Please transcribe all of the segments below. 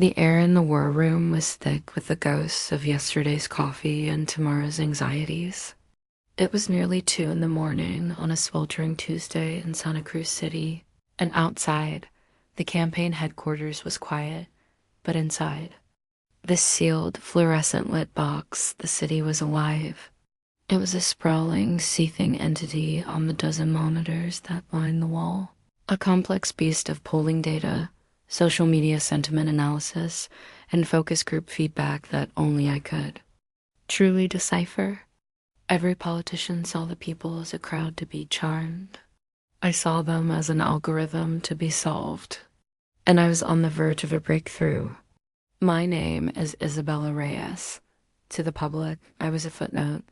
The air in the war room was thick with the ghosts of yesterday's coffee and tomorrow's anxieties. It was nearly 2 in the morning on a sweltering Tuesday in Santa Cruz City, and outside, the campaign headquarters was quiet, but inside, this sealed, fluorescent-lit box, the city was alive. It was a sprawling, seething entity on the dozen monitors that lined the wall. A complex beast of polling data, social media sentiment analysis, and focus group feedback that only I could truly decipher. Every politician saw the people as a crowd to be charmed. I saw them as an algorithm to be solved. And I was on the verge of a breakthrough. My name is Isabella Reyes. To the public, I was a footnote,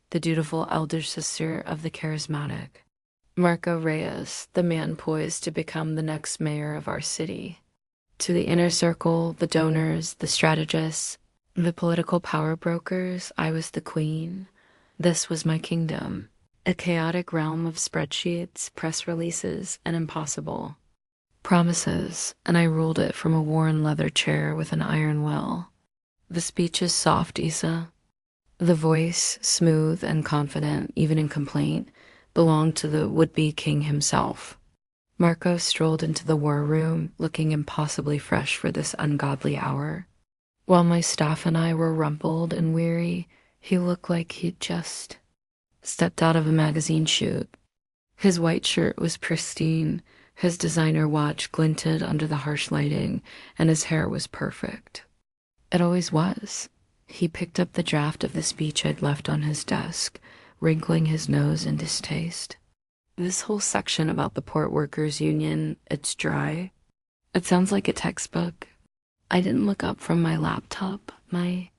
the dutiful elder sister of the charismatic Marco Reyes, the man poised to become the next mayor of our city. To the inner circle, the donors, the strategists, the political power brokers, I was the queen. This was my kingdom, a chaotic realm of spreadsheets, press releases, and impossible promises, and I ruled it from a worn leather chair with an iron will. The speech is soft, Isa. The voice, smooth and confident, even in complaint, belonged to the would-be king himself. Marco strolled into the war room, looking impossibly fresh for this ungodly hour. While my staff and I were rumpled and weary, he looked like he'd just stepped out of a magazine shoot. His white shirt was pristine, his designer watch glinted under the harsh lighting, and his hair was perfect. It always was. He picked up the draft of the speech I'd left on his desk, wrinkling his nose in distaste. This whole section about the port workers' union, it's dry. It sounds like a textbook. I didn't look up from my laptop, my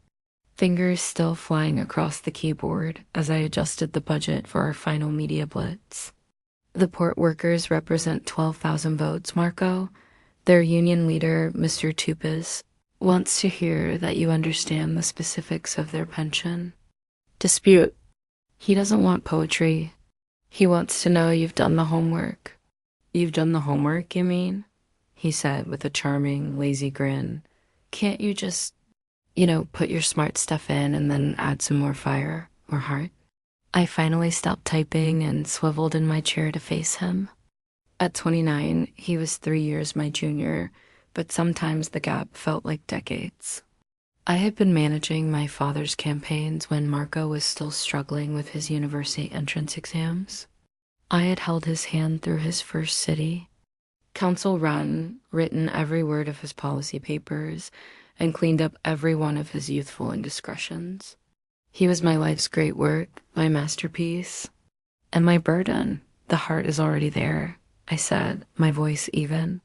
fingers still flying across the keyboard as I adjusted the budget for our final media blitz. The port workers represent 12,000 votes, Marco. Their union leader, Mr. Tupas, wants to hear that you understand the specifics of their pension. Dispute. He doesn't want poetry. He wants to know you've done the homework. You've done the homework, you mean? He said with a charming, lazy grin. Can't you just, put your smart stuff in and then add some more fire or heart? I finally stopped typing and swiveled in my chair to face him. At 29, he was 3 years my junior, but sometimes the gap felt like decades. I had been managing my father's campaigns when Marco was still struggling with his university entrance exams. I had held his hand through his first city, council run, written every word of his policy papers, and cleaned up every one of his youthful indiscretions. He was my life's great work, my masterpiece, and my burden. The heart is already there, I said, my voice even.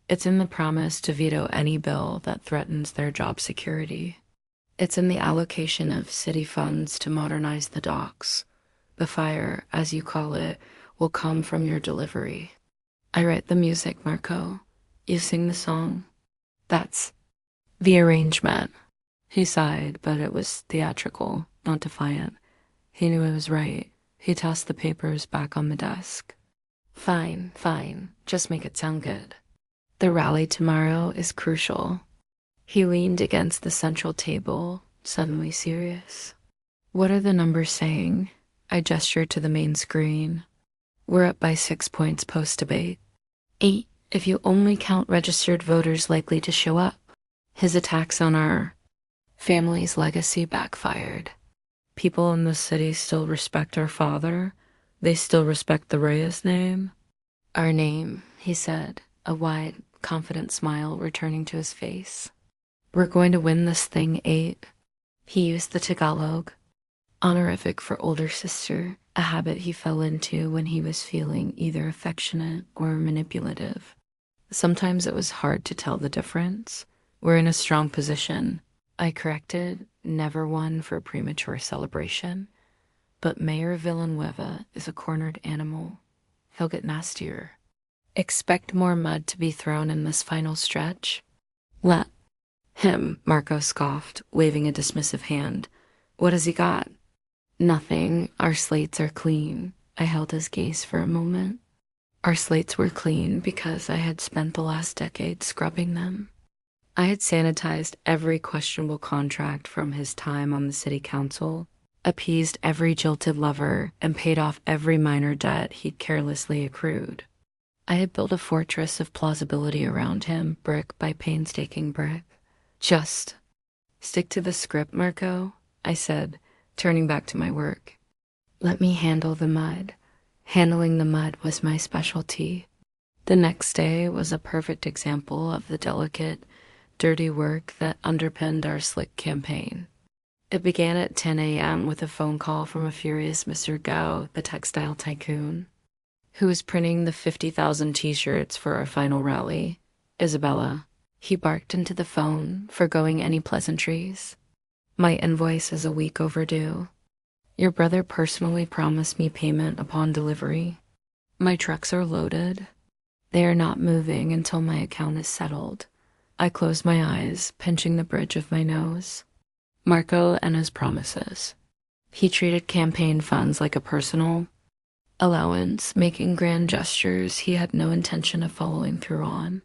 It's in the promise to veto any bill that threatens their job security. It's in the allocation of city funds to modernize the docks. The fire, as you call it, will come from your delivery. I write the music, Marco. You sing the song. That's the arrangement. He sighed, but it was theatrical, not defiant. He knew it was right. He tossed the papers back on the desk. Fine, fine. Just make it sound good. The rally tomorrow is crucial. He leaned against the central table, suddenly serious. What are the numbers saying? I gestured to the main screen. We're up by 6 points post-debate. 8 if you only count registered voters likely to show up. His attacks on our family's legacy backfired. People in the city still respect our father. They still respect the Reyes name. Our name, he said, a wide, confident smile returning to his face. We're going to win this thing, 8. He used the Tagalog, honorific for older sister, a habit he fell into when he was feeling either affectionate or manipulative. Sometimes it was hard to tell the difference. We're in a strong position. I corrected, never one for premature celebration. But Mayor Villanueva is a cornered animal. He'll get nastier. Expect more mud to be thrown in this final stretch. Let him, Marco scoffed, waving a dismissive hand. What has he got? Nothing. Our slates are clean. I held his gaze for a moment. Our slates were clean because I had spent the last decade scrubbing them. I had sanitized every questionable contract from his time on the city council, appeased every jilted lover, and paid off every minor debt he'd carelessly accrued. I had built a fortress of plausibility around him, brick by painstaking brick. Just stick to the script, Marco, I said, turning back to my work. Let me handle the mud. Handling the mud was my specialty. The next day was a perfect example of the delicate, dirty work that underpinned our slick campaign. It began at 10 a.m. with a phone call from a furious Mr. Gao, the textile tycoon, who was printing the 50,000 t-shirts for our final rally. Isabella. He barked into the phone, forgoing any pleasantries. My invoice is a week overdue. Your brother personally promised me payment upon delivery. My trucks are loaded. They are not moving until my account is settled. I closed my eyes, pinching the bridge of my nose. Marco and his promises. He treated campaign funds like a personal allowance, making grand gestures he had no intention of following through on.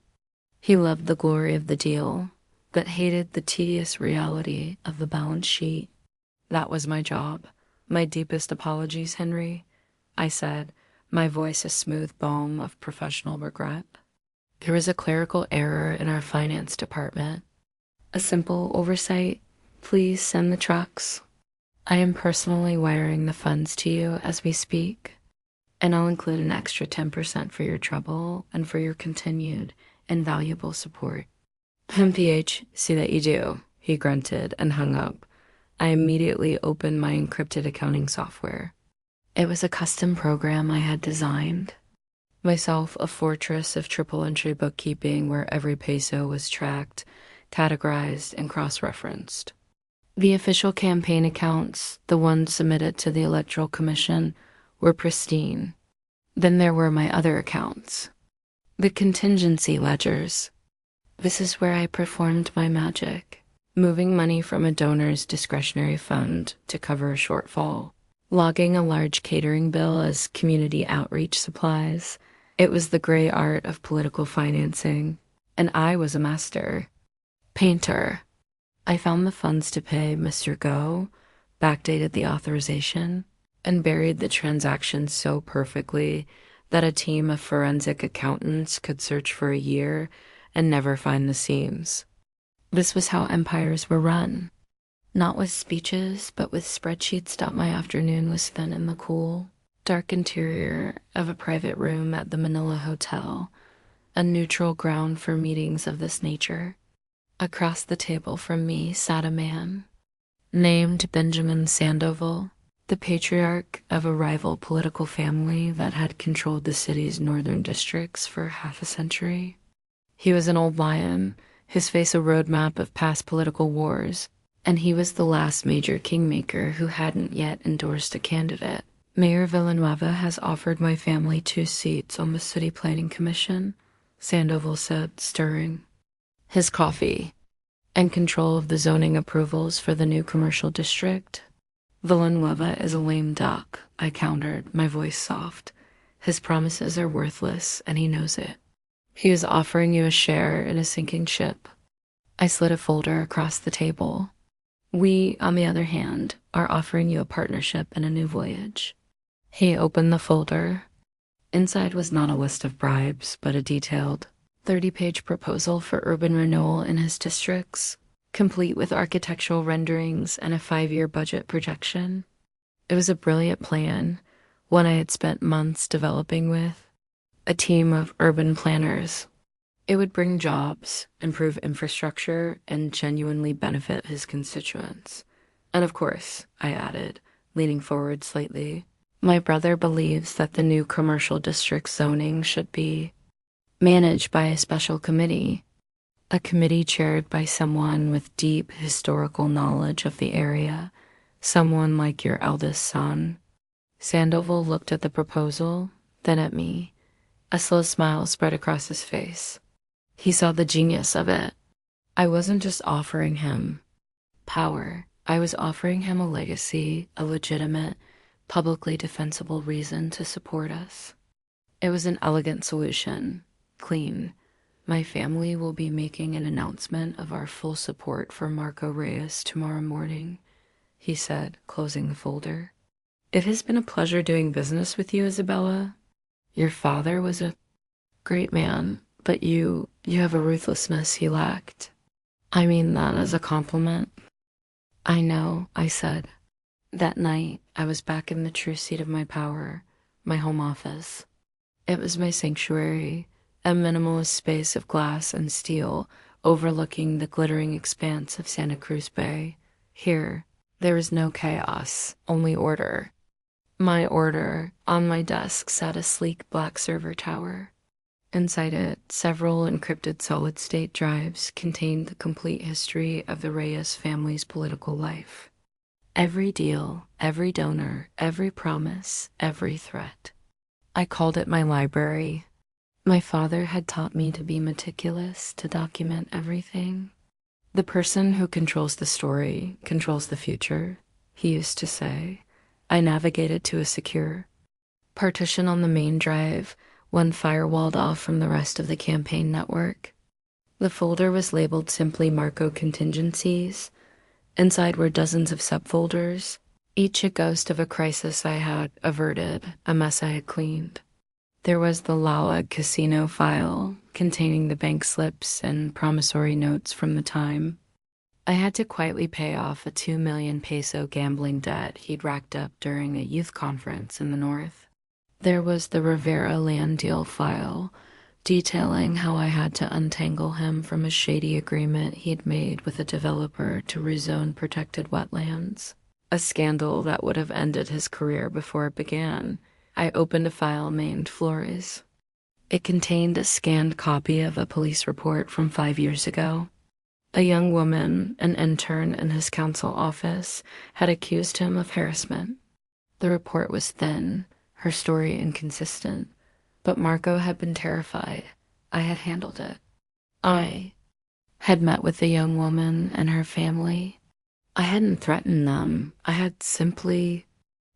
He loved the glory of the deal, but hated the tedious reality of the balance sheet. That was my job. My deepest apologies, Henry, I said, my voice a smooth balm of professional regret. There was a clerical error in our finance department. A simple oversight. Please send the trucks. I am personally wiring the funds to you as we speak, and I'll include an extra 10% for your trouble and for your continued invaluable support. MPH, see that you do, he grunted and hung up. I immediately opened my encrypted accounting software. It was a custom program I had designed. Myself a fortress of triple-entry bookkeeping where every peso was tracked, categorized, and cross-referenced. The official campaign accounts, the ones submitted to the Electoral Commission, were pristine. Then there were my other accounts. The contingency ledgers. This is where I performed my magic, moving money from a donor's discretionary fund to cover a shortfall, logging a large catering bill as community outreach supplies. It was the gray art of political financing, and I was a master. Painter. I found the funds to pay Mr. Go, backdated the authorization, and buried the transaction so perfectly that a team of forensic accountants could search for a year and never find the seams. This was how empires were run. Not with speeches, but with spreadsheets. My afternoon was spent in the cool, dark interior of a private room at the Manila Hotel, a neutral ground for meetings of this nature. Across the table from me sat a man named Benjamin Sandoval, the patriarch of a rival political family that had controlled the city's northern districts for half a century. He was an old lion, his face a roadmap of past political wars, and he was the last major kingmaker who hadn't yet endorsed a candidate. Mayor Villanueva has offered my family 2 seats on the city planning commission, Sandoval said, stirring his coffee, and control of the zoning approvals for the new commercial district. Villanueva is a lame duck, I countered, my voice soft. His promises are worthless, and he knows it. He is offering you a share in a sinking ship. I slid a folder across the table. We, on the other hand, are offering you a partnership in a new voyage. He opened the folder. Inside was not a list of bribes, but a detailed 30-page proposal for urban renewal in his districts, complete with architectural renderings and a 5-year budget projection. It was a brilliant plan, one I had spent months developing with a team of urban planners. It would bring jobs, improve infrastructure, and genuinely benefit his constituents. And of course, I added, leaning forward slightly, my brother believes that the new commercial district zoning should be managed by a special committee, a committee chaired by someone with deep historical knowledge of the area, someone like your eldest son. Sandoval looked at the proposal, then at me. A slow smile spread across his face. He saw the genius of it. I wasn't just offering him power. I was offering him a legacy, a legitimate, publicly defensible reason to support us. It was an elegant solution, clean, My family will be making an announcement of our full support for Marco Reyes tomorrow morning, he said, closing the folder. It has been a pleasure doing business with you, Isabella. Your father was a great man, but you have a ruthlessness he lacked. I mean that as a compliment. I know, I said. That night, I was back in the true seat of my power, my home office. It was my sanctuary, a minimalist space of glass and steel overlooking the glittering expanse of Santa Cruz Bay. Here, there was no chaos, only order. My order, on my desk sat a sleek black server tower. Inside it, several encrypted solid-state drives contained the complete history of the Reyes family's political life. Every deal, every donor, every promise, every threat. I called it my library. My father had taught me to be meticulous, to document everything. The person who controls the story controls the future, he used to say. I navigated to a secure partition on the main drive, one firewalled off from the rest of the campaign network. The folder was labeled simply Marco Contingencies. Inside were dozens of subfolders, each a ghost of a crisis I had averted, a mess I had cleaned. There was the Lala casino file, containing the bank slips and promissory notes from the time. I had to quietly pay off a 2 million peso gambling debt he'd racked up during a youth conference in the north. There was the Rivera land deal file, detailing how I had to untangle him from a shady agreement he'd made with a developer to rezone protected wetlands. A scandal that would have ended his career before it began. I opened a file named Flores. It contained a scanned copy of a police report from 5 years ago. A young woman, an intern in his council office, had accused him of harassment. The report was thin, her story inconsistent, but Marco had been terrified. I had handled it. I had met with the young woman and her family. I hadn't threatened them. I had simply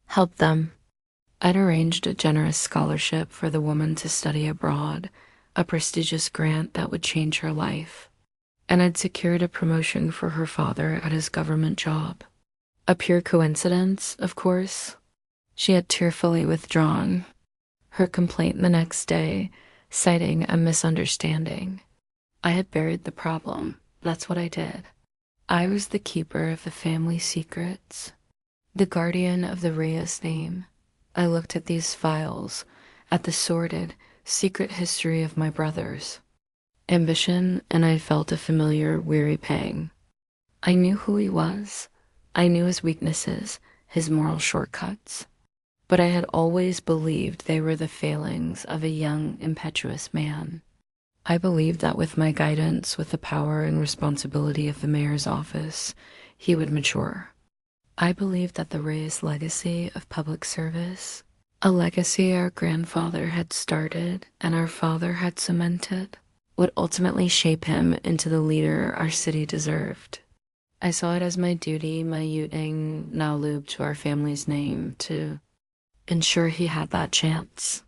helped them. I'd arranged a generous scholarship for the woman to study abroad, a prestigious grant that would change her life. And I'd secured a promotion for her father at his government job. A pure coincidence, of course. She had tearfully withdrawn her complaint the next day, citing a misunderstanding. I had buried the problem. That's what I did. I was the keeper of the family secrets, the guardian of the Reyes name. I looked at these files, at the sordid, secret history of my brothers. Ambition, and I felt a familiar, weary pang. I knew who he was. I knew his weaknesses, his moral shortcuts. But I had always believed they were the failings of a young, impetuous man. I believed that with my guidance, with the power and responsibility of the mayor's office, he would mature. I believed that the Reyes legacy of public service, a legacy our grandfather had started and our father had cemented, would ultimately shape him into the leader our city deserved. I saw it as my duty, my Yutang Naulub to our family's name, to ensure he had that chance.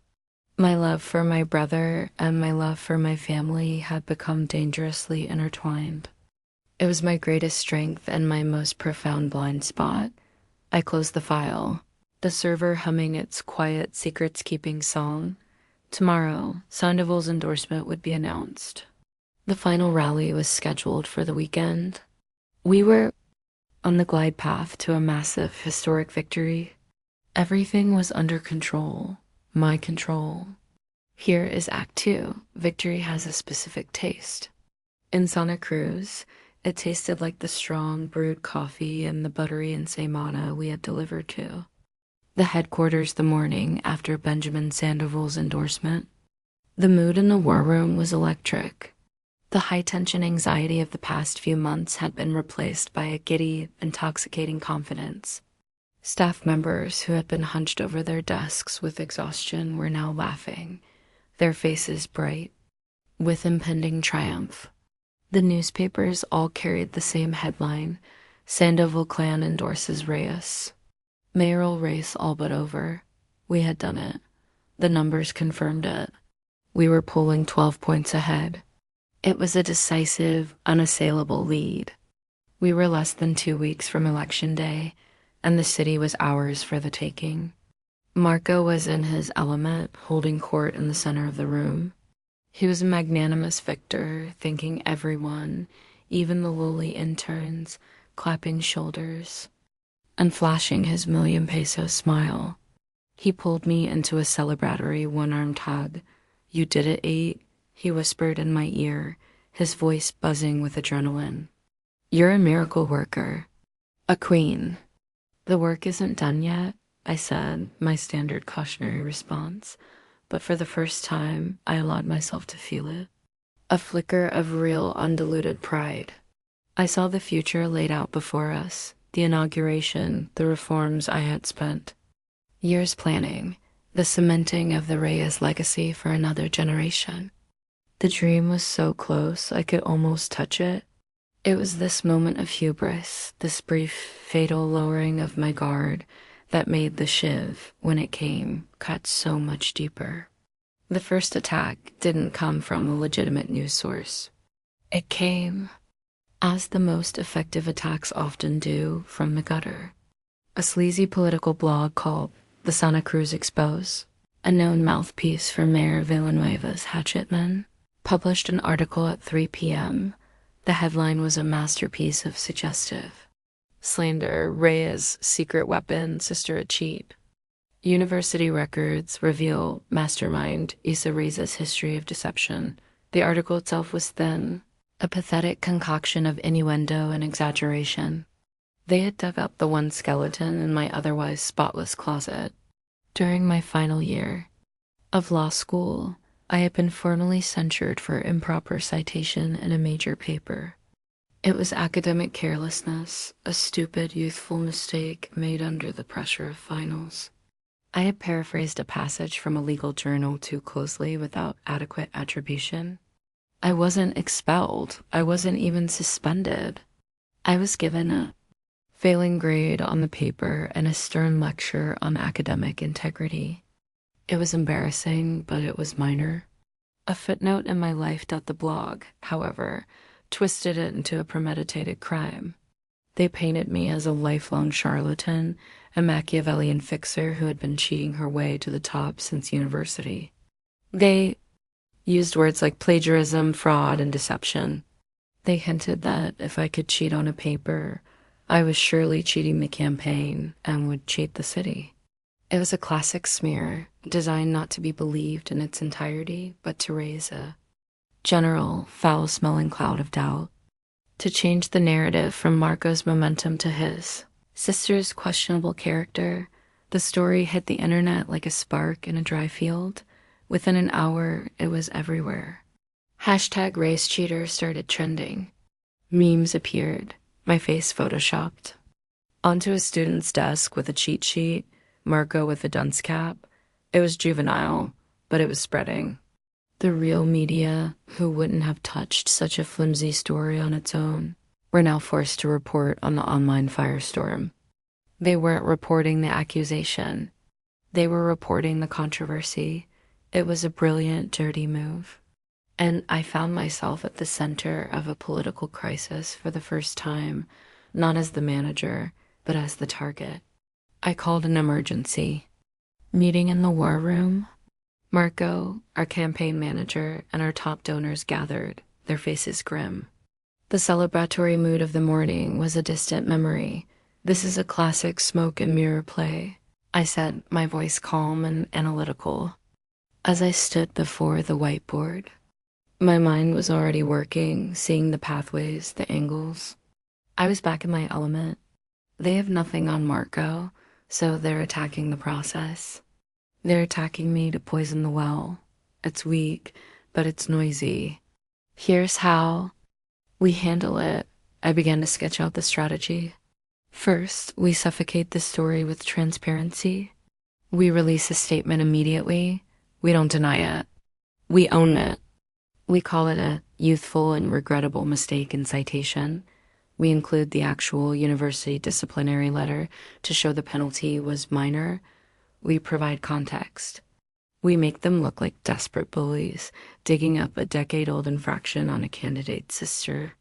My love for my brother and my love for my family had become dangerously intertwined. It was my greatest strength and my most profound blind spot. I closed the file, the server humming its quiet secrets-keeping song. Tomorrow, Sandoval's endorsement would be announced. The final rally was scheduled for the weekend. We were on the glide path to a massive, historic victory. Everything was under control, my control. Here is Act 2. Victory has a specific taste. In Santa Cruz, it tasted like the strong brewed coffee and the buttery ensaimada we had delivered to the headquarters the morning after Benjamin Sandoval's endorsement. The mood in the war room was electric. The high-tension anxiety of the past few months had been replaced by a giddy, intoxicating confidence. Staff members who had been hunched over their desks with exhaustion were now laughing, their faces bright, with impending triumph. The newspapers all carried the same headline: Sandoval clan endorses Reyes. Mayoral race all but over. We had done it. The numbers confirmed it. We were polling 12 points ahead. It was a decisive, unassailable lead. We were less than 2 weeks from Election Day, and the city was ours for the taking. Marco was in his element, holding court in the center of the room. He was a magnanimous victor, thanking everyone, even the lowly interns, clapping shoulders, and flashing his million-peso smile. He pulled me into a celebratory one-armed hug. "You did it, 8," he whispered in my ear, his voice buzzing with adrenaline. "You're a miracle worker. A queen." "The work isn't done yet," I said, my standard cautionary response, but for the first time, I allowed myself to feel it. A flicker of real, undiluted pride. I saw the future laid out before us, the inauguration, the reforms I had spent years planning, the cementing of the Reyes legacy for another generation. The dream was so close I could almost touch it. It was this moment of hubris, this brief, fatal lowering of my guard, that made the shiv, when it came, cut so much deeper. The first attack didn't come from a legitimate news source. It came, as the most effective attacks often do, from the gutter. A sleazy political blog called The Santa Cruz Expose, a known mouthpiece for Mayor Villanueva's hatchet men, published an article at 3 p.m. The headline was a masterpiece of suggestive. Slander, Reyes' secret weapon, sister a cheat. University records reveal mastermind Isabella Reyes' history of deception. The article itself was thin, a pathetic concoction of innuendo and exaggeration. They had dug up the one skeleton in my otherwise spotless closet. During my final year of law school, I had been formally censured for improper citation in a major paper. It was academic carelessness, a stupid, youthful mistake made under the pressure of finals. I had paraphrased a passage from a legal journal too closely without adequate attribution. I wasn't expelled. I wasn't even suspended. I was given a failing grade on the paper and a stern lecture on academic integrity. It was embarrassing, but it was minor. A footnote in my life.the.blog, however, twisted it into a premeditated crime. They painted me as a lifelong charlatan, a Machiavellian fixer who had been cheating her way to the top since university. They used words like plagiarism, fraud, and deception. They hinted that if I could cheat on a paper, I was surely cheating the campaign and would cheat the city. It was a classic smear, designed not to be believed in its entirety, but to raise a general, foul-smelling cloud of doubt, to change the narrative from Marco's momentum to his sister's questionable character. The story hit the internet like a spark in a dry field. Within an hour, it was everywhere. Hashtag race cheater started trending. Memes appeared, my face photoshopped onto a student's desk with a cheat sheet, Marco with a dunce cap. It was juvenile, but it was spreading. The real media, who wouldn't have touched such a flimsy story on its own, were now forced to report on the online firestorm. They weren't reporting the accusation. They were reporting the controversy. It was a brilliant, dirty move. And I found myself at the center of a political crisis for the first time, not as the manager, but as the target. I called an emergency. Meeting in the war room. Marco, our campaign manager, and our top donors gathered, their faces grim. The celebratory mood of the morning was a distant memory. "This is a classic smoke and mirror play," I said, my voice calm and analytical, as I stood before the whiteboard. My mind was already working, seeing the pathways, the angles. I was back in my element. They have nothing on Marco, so they're attacking the process. They're attacking me to poison the well. It's weak, but it's noisy. Here's how we handle it. I began to sketch out the strategy. First, we suffocate the story with transparency. We release a statement immediately. We don't deny it. We own it. We call it a youthful and regrettable mistake in citation. We include the actual university disciplinary letter to show the penalty was minor. We provide context. We make them look like desperate bullies, digging up a decade-old infraction on a candidate's sister.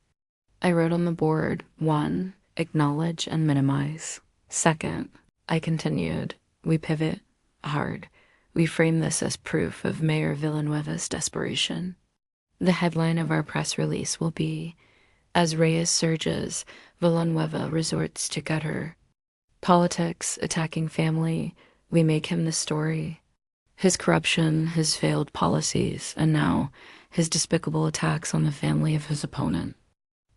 I wrote on the board, 1, acknowledge and minimize. 2nd, I continued, we pivot hard. We frame this as proof of Mayor Villanueva's desperation. The headline of our press release will be, as Reyes surges, Villanueva resorts to gut her. Politics, attacking family, we make him the story. His corruption, his failed policies, and now his despicable attacks on the family of his opponent.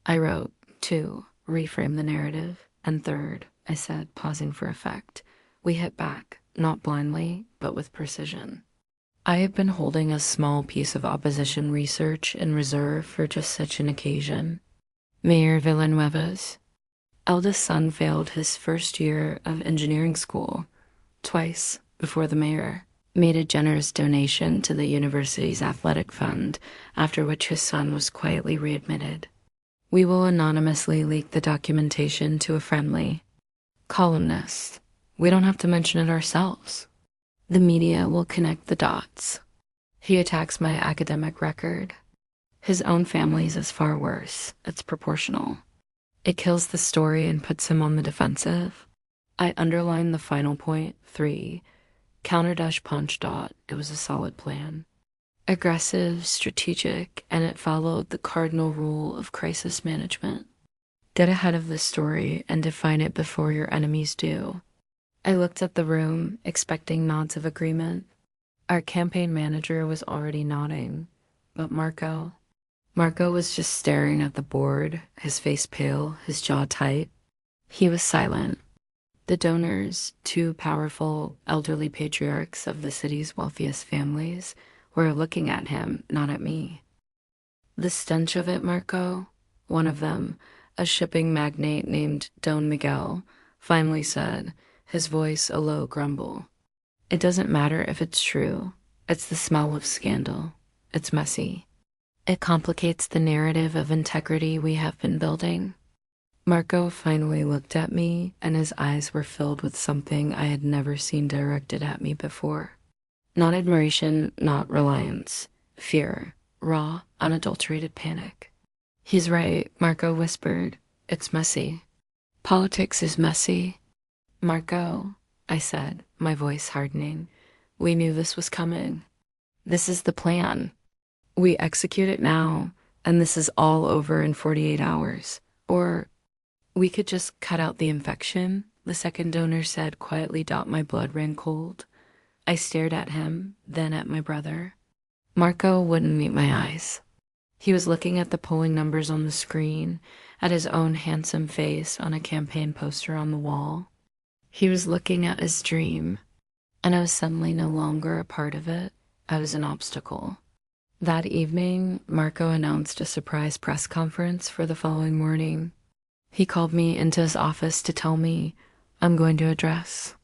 I wrote, 2, reframe the narrative. And 3rd, I said, pausing for effect, we hit back, not blindly, but with precision. I have been holding a small piece of opposition research in reserve for just such an occasion. Mayor Villanueva's eldest son failed his first year of engineering school, twice before the mayor made a generous donation to the university's athletic fund, after which his son was quietly readmitted. We will anonymously leak the documentation to a friendly columnist. We don't have to mention it ourselves. The media will connect the dots. He attacks my academic record. His own family's is far worse. It's proportional. It kills the story and puts him on the defensive. I underline the final point, 3, counter dash punch dot. It was a solid plan. Aggressive, strategic, and it followed the cardinal rule of crisis management. Get ahead of the story and define it before your enemies do. I looked at the room, expecting nods of agreement. Our campaign manager was already nodding, but Marco was just staring at the board, his face pale, his jaw tight. He was silent. The donors, 2 powerful, elderly patriarchs of the city's wealthiest families, were looking at him, not at me. The stench of it, Marco, one of them, a shipping magnate named Don Miguel, finally said, his voice a low grumble. It doesn't matter if it's true. It's the smell of scandal. It's messy. It complicates the narrative of integrity we have been building. Marco finally looked at me, and his eyes were filled with something I had never seen directed at me before. Not admiration, not reliance. Fear. Raw, unadulterated panic. He's right, Marco whispered. It's messy. Politics is messy. Marco, I said, my voice hardening. We knew this was coming. This is the plan. We execute it now, and this is all over in 48 hours. Or we could just cut out the infection, the second donor said quietly. My blood ran cold. I stared at him, then at my brother. Marco wouldn't meet my eyes. He was looking at the polling numbers on the screen, at his own handsome face on a campaign poster on the wall. He was looking at his dream, and I was suddenly no longer a part of it. I was an obstacle. That evening, Marco announced a surprise press conference for the following morning. He called me into his office to tell me, I'm going to address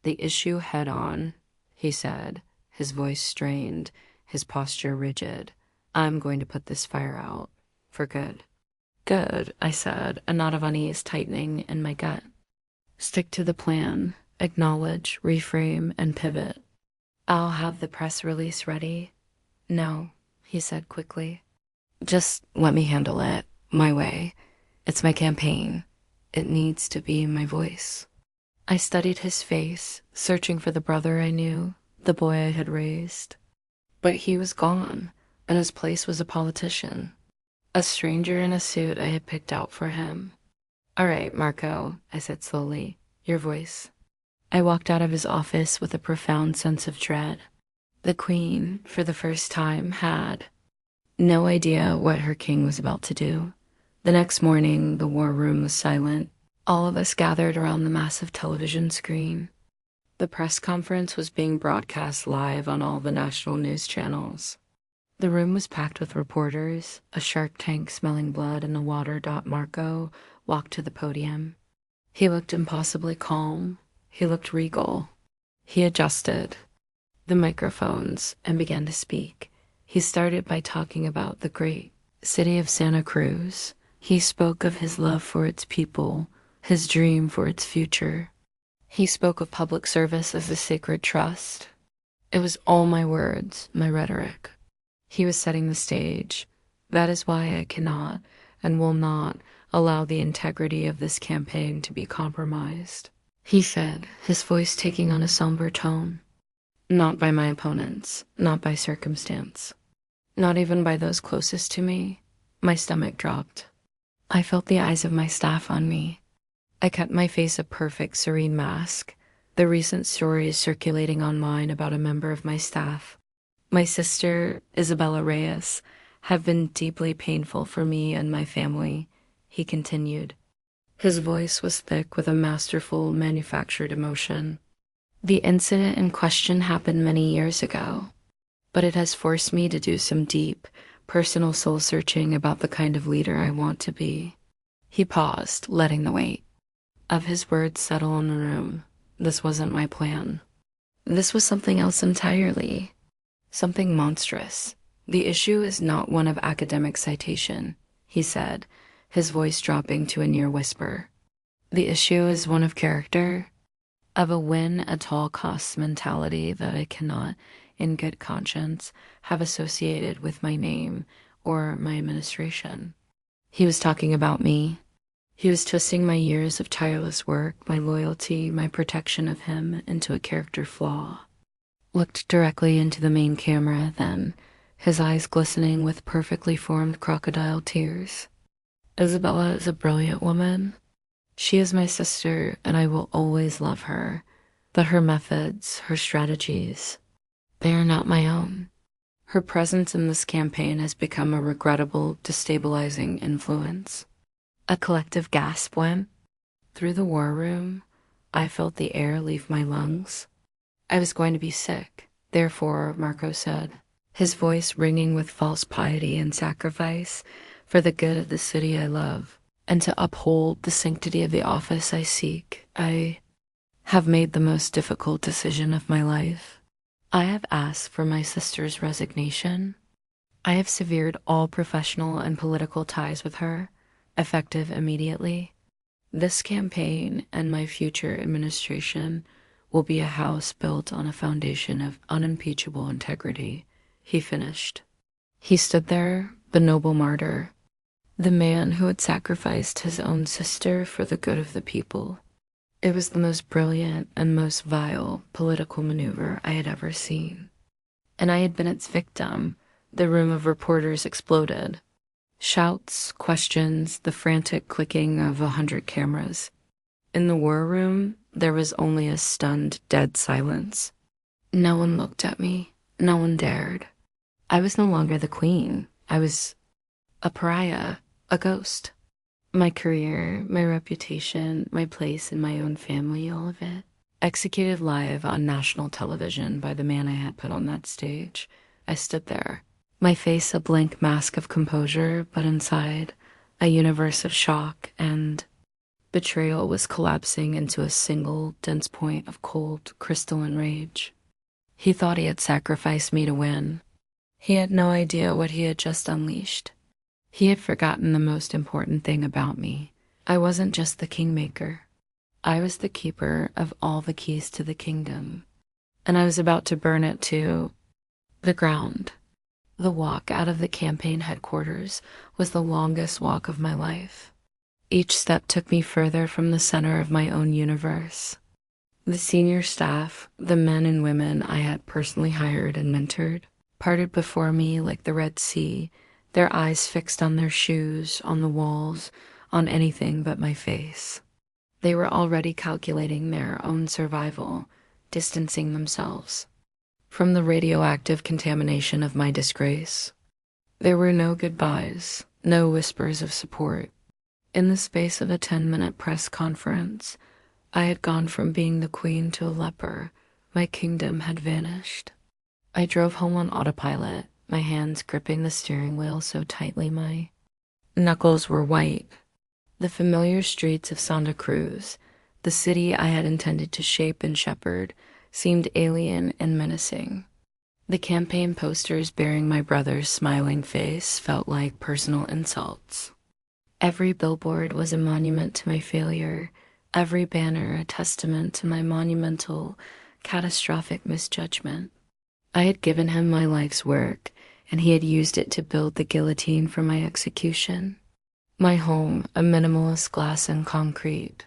the issue head on, he said, his voice strained, his posture rigid. I'm going to put this fire out, for good. Good, I said, a knot of unease tightening in my gut. Stick to the plan, acknowledge, reframe, and pivot. I'll have the press release ready. No, he said quickly. Just let me handle it, my way. It's my campaign. It needs to be my voice. I studied his face, searching for the brother I knew, the boy I had raised. But he was gone, and his place was a politician. A stranger in a suit I had picked out for him. All right, Marco, I said slowly. Your voice. I walked out of his office with a profound sense of dread. The Queen, for the first time, had no idea what her king was about to do. The next morning, the war room was silent. All of us gathered around the massive television screen. The press conference was being broadcast live on all the national news channels. The room was packed with reporters, a Shark Tank smelling blood in the water. Marco walked to the podium. He looked impossibly calm. He looked regal. He adjusted the microphones and began to speak. He started by talking about the great city of Santa Cruz. He spoke of his love for its people, his dream for its future. He spoke of public service as a sacred trust. It was all my words, my rhetoric. He was setting the stage. That is why I cannot and will not allow the integrity of this campaign to be compromised. He said, his voice taking on a somber tone. Not by my opponents, not by circumstance, not even by those closest to me. My stomach dropped. I felt the eyes of my staff on me. I kept my face a perfect, serene mask. The recent stories circulating online about a member of my staff, my sister, Isabella Reyes, have been deeply painful for me and my family, he continued. His voice was thick with a masterful, manufactured emotion. The incident in question happened many years ago, but it has forced me to do some deep, personal soul-searching about the kind of leader I want to be. He paused, letting the weight of his words settle in the room. This wasn't my plan. This was something else entirely. Something monstrous. The issue is not one of academic citation, he said, his voice dropping to a near whisper. The issue is one of character, of a win-at-all-costs mentality that I cannot, in good conscience, have associated with my name or my administration. He was talking about me. He was twisting my years of tireless work, my loyalty, my protection of him into a character flaw. Looked directly into the main camera then, his eyes glistening with perfectly formed crocodile tears. Isabella is a brilliant woman. She is my sister, and I will always love her. But her methods, her strategies, they are not my own. Her presence in this campaign has become a regrettable, destabilizing influence. A collective gasp went through the war room. I felt the air leave my lungs. I was going to be sick. Therefore, Marco said, his voice ringing with false piety and sacrifice for the good of the city I love, and to uphold the sanctity of the office I seek, I have made the most difficult decision of my life. I have asked for my sister's resignation. I have severed all professional and political ties with her, effective immediately. This campaign and my future administration will be a house built on a foundation of unimpeachable integrity, he finished. He stood there, the noble martyr, the man who had sacrificed his own sister for the good of the people. It was the most brilliant and most vile political maneuver I had ever seen. And I had been its victim. The room of reporters exploded. Shouts, questions, the frantic clicking of 100 cameras. In the war room, there was only a stunned, dead silence. No one looked at me. No one dared. I was no longer the queen. I was a pariah, a ghost. My career, my reputation, my place in my own family, all of it, executed live on national television by the man I had put on that stage. I stood there, my face a blank mask of composure, but inside, a universe of shock, and betrayal was collapsing into a single, dense point of cold, crystalline rage. He thought he had sacrificed me to win. He had no idea what he had just unleashed. He had forgotten the most important thing about me. I wasn't just the kingmaker. I was the keeper of all the keys to the kingdom, and I was about to burn it to the ground. The walk out of the campaign headquarters was the longest walk of my life. Each step took me further from the center of my own universe. The senior staff, the men and women I had personally hired and mentored, parted before me like the Red Sea, their eyes fixed on their shoes, on the walls, on anything but my face. They were already calculating their own survival, distancing themselves from the radioactive contamination of my disgrace. There were no goodbyes, no whispers of support. In the space of a 10-minute press conference, I had gone from being the queen to a leper. My kingdom had vanished. I drove home on autopilot, my hands gripping the steering wheel so tightly my knuckles were white. The familiar streets of Santa Cruz, the city I had intended to shape and shepherd, seemed alien and menacing. The campaign posters bearing my brother's smiling face felt like personal insults. Every billboard was a monument to my failure, every banner a testament to my monumental, catastrophic misjudgment. I had given him my life's work, and he had used it to build the guillotine for my execution. My home, a minimalist glass and concrete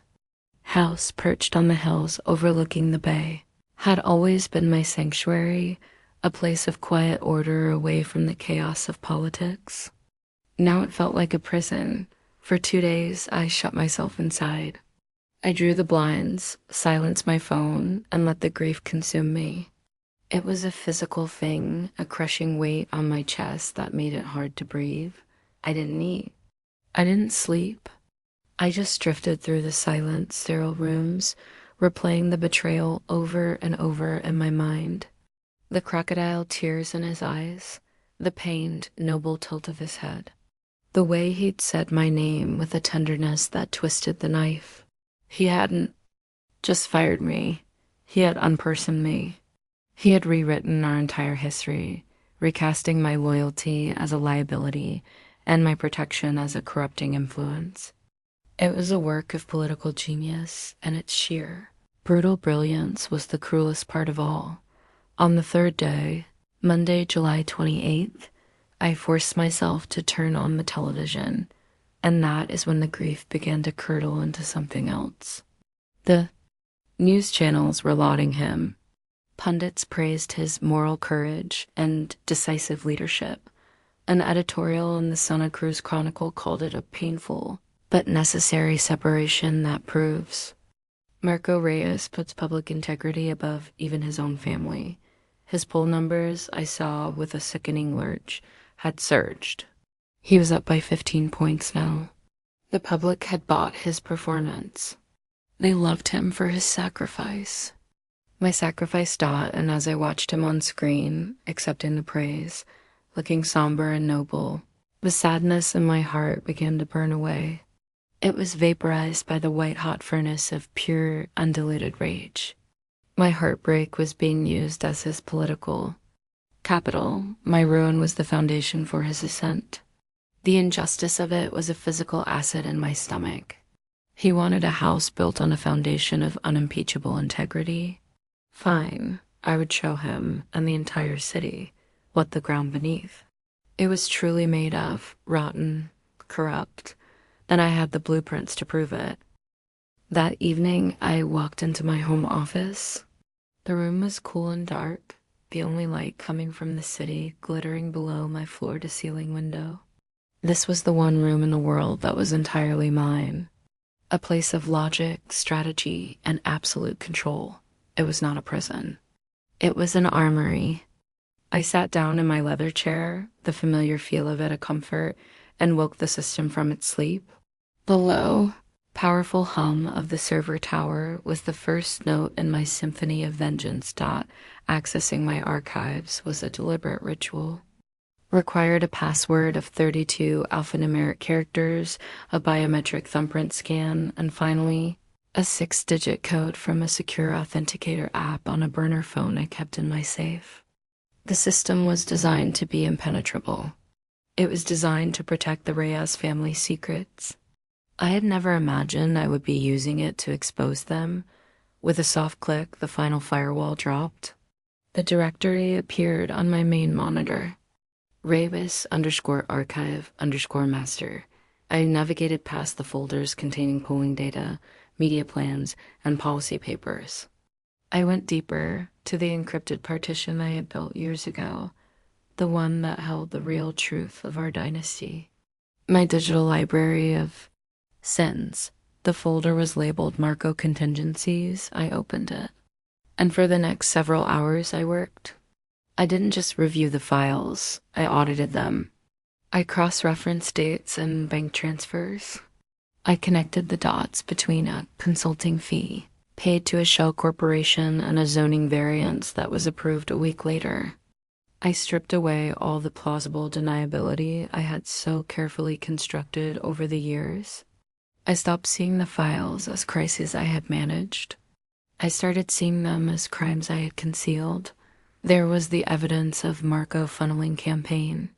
house perched on the hills overlooking the bay, had always been my sanctuary, a place of quiet order away from the chaos of politics. Now it felt like a prison. For 2 days, I shut myself inside. I drew the blinds, silenced my phone, and let the grief consume me. It was a physical thing, a crushing weight on my chest that made it hard to breathe. I didn't eat. I didn't sleep. I just drifted through the silent, sterile rooms, replaying the betrayal over and over in my mind. The crocodile tears in his eyes, the pained, noble tilt of his head. The way he'd said my name with a tenderness that twisted the knife. He hadn't just fired me. He had unpersoned me. He had rewritten our entire history, recasting my loyalty as a liability and my protection as a corrupting influence. It was a work of political genius, and its sheer, brutal brilliance was the cruelest part of all. On the third day, Monday, July 28th, I forced myself to turn on the television, and that is when the grief began to curdle into something else. The news channels were lauding him. Pundits praised his moral courage and decisive leadership. An editorial in the Santa Cruz Chronicle called it a painful but necessary separation that proves Marco Reyes puts public integrity above even his own family. His poll numbers, I saw with a sickening lurch, had surged. He was up by 15 points now. The public had bought his performance. They loved him for his sacrifice. My sacrifice stopped, and as I watched him on screen, accepting the praise, looking somber and noble, the sadness in my heart began to burn away. It was vaporized by the white-hot furnace of pure, undiluted rage. My heartbreak was being used as his political capital. My ruin was the foundation for his ascent. The injustice of it was a physical acid in my stomach. He wanted a house built on a foundation of unimpeachable integrity. Fine, I would show him and the entire city what the ground beneath it was truly made of, rotten, corrupt. Then I had the blueprints to prove it. That evening, I walked into my home office. The room was cool and dark, the only light coming from the city glittering below my floor-to-ceiling window. This was the one room in the world that was entirely mine. A place of logic, strategy, and absolute control. It was not a prison. It was an armory. I sat down in my leather chair, the familiar feel of it a comfort, and woke the system from its sleep. The low, powerful hum of the server tower was the first note in my symphony of vengeance. Accessing my archives was a deliberate ritual. Required a password of 32 alphanumeric characters, a biometric thumbprint scan, and finally, a 6-digit code from a secure authenticator app on a burner phone I kept in my safe. The system was designed to be impenetrable. It was designed to protect the Reyes family's secrets. I had never imagined I would be using it to expose them. With a soft click, the final firewall dropped. The directory appeared on my main monitor. Reyes_archive_master. I navigated past the folders containing polling data, media plans, and policy papers. I went deeper to the encrypted partition I had built years ago, the one that held the real truth of our dynasty. My digital library of sins. The folder was labeled Marco Contingencies. I opened it. And for the next several hours I worked. I didn't just review the files, I audited them. I cross-referenced dates and bank transfers. I connected the dots between a consulting fee paid to a shell corporation and a zoning variance that was approved a week later. I stripped away all the plausible deniability I had so carefully constructed over the years. I stopped seeing the files as crises I had managed. I started seeing them as crimes I had concealed. There was the evidence of Marco funneling campaign,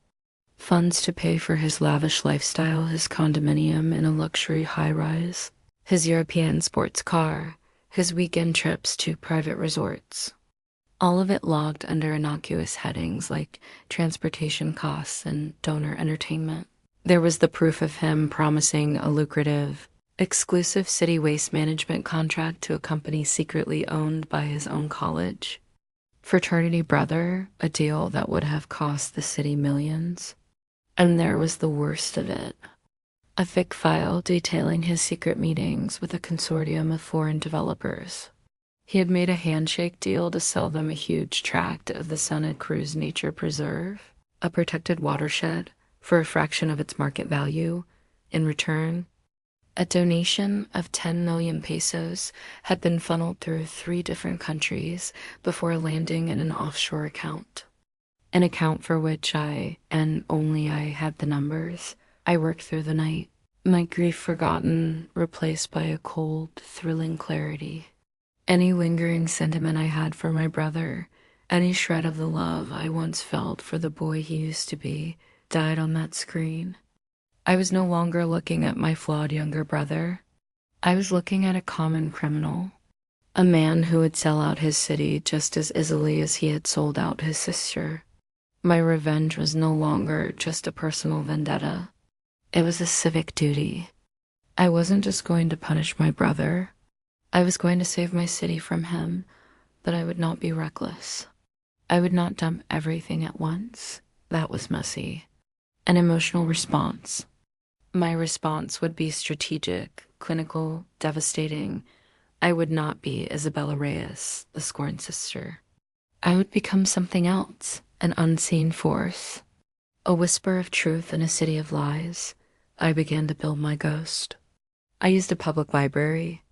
funds to pay for his lavish lifestyle, his condominium in a luxury high-rise, his European sports car, his weekend trips to private resorts. All of it logged under innocuous headings like transportation costs and donor entertainment. There was the proof of him promising a lucrative, exclusive city waste management contract to a company secretly owned by his own college. Fraternity brother, a deal that would have cost the city millions. And there was the worst of it. A thick file detailing his secret meetings with a consortium of foreign developers. He had made a handshake deal to sell them a huge tract of the Santa Cruz Nature Preserve, a protected watershed, for a fraction of its market value. In return, a donation of 10 million pesos had been funneled through 3 different countries before landing in an offshore account. An account for which and only I, had the numbers. I worked through the night, my grief forgotten, replaced by a cold, thrilling clarity. Any lingering sentiment I had for my brother, any shred of the love I once felt for the boy he used to be, died on that screen. I was no longer looking at my flawed younger brother. I was looking at a common criminal, a man who would sell out his city just as easily as he had sold out his sister. My revenge was no longer just a personal vendetta. It was a civic duty. I wasn't just going to punish my brother. I was going to save my city from him, but I would not be reckless. I would not dump everything at once. That was messy. An emotional response. My response would be strategic, clinical, devastating. I would not be Isabella Reyes, the scorned sister. I would become something else, an unseen force. A whisper of truth in a city of lies. I began to build my ghost. I used a public library.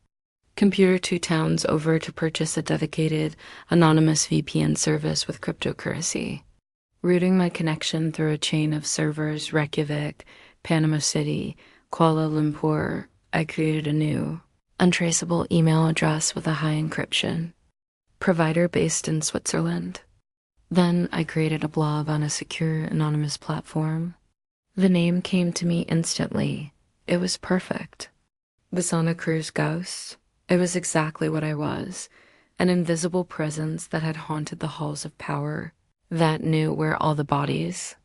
Computer 2 towns over to purchase a dedicated, anonymous VPN service with cryptocurrency. Routing my connection through a chain of servers, Reykjavik, Panama City, Kuala Lumpur, I created a new, untraceable email address with a high encryption. Provider based in Switzerland. Then I created a blog on a secure, anonymous platform. The name came to me instantly. It was perfect. The Santa Cruz Ghost. It was exactly what I was, an invisible presence that had haunted the halls of power, that knew where all the bodies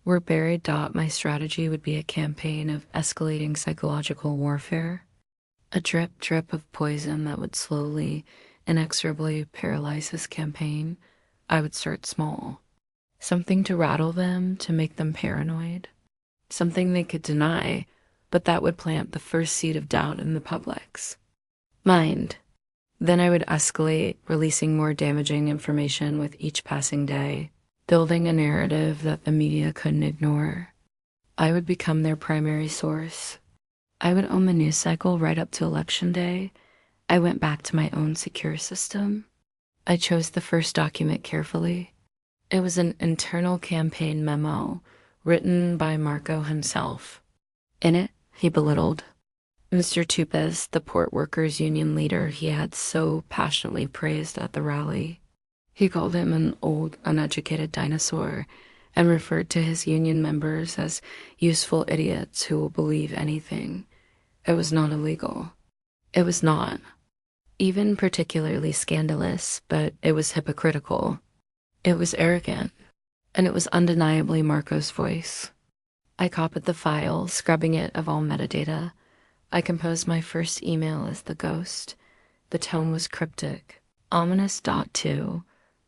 were buried. My strategy would be a campaign of escalating psychological warfare, a drip of poison that would slowly, inexorably paralyze his campaign. I would start small, something to rattle them, to make them paranoid, something they could deny, but that would plant the first seed of doubt in the public's mind. Then I would escalate, releasing more damaging information with each passing day, building a narrative that the media couldn't ignore. I would become their primary source. I would own the news cycle right up to election day. I went back to my own secure system. I chose the first document carefully. It was an internal campaign memo written by Marco himself. In it, he belittled Mr. Tupes, the port workers' union leader he had so passionately praised at the rally. He called him an old, uneducated dinosaur and referred to his union members as useful idiots who will believe anything. It was not illegal. It was not even particularly scandalous, but it was hypocritical. It was arrogant, and it was undeniably Marco's voice. I copied the file, scrubbing it of all metadata. I composed my first email as the ghost. The tone was cryptic. Ominous. 2,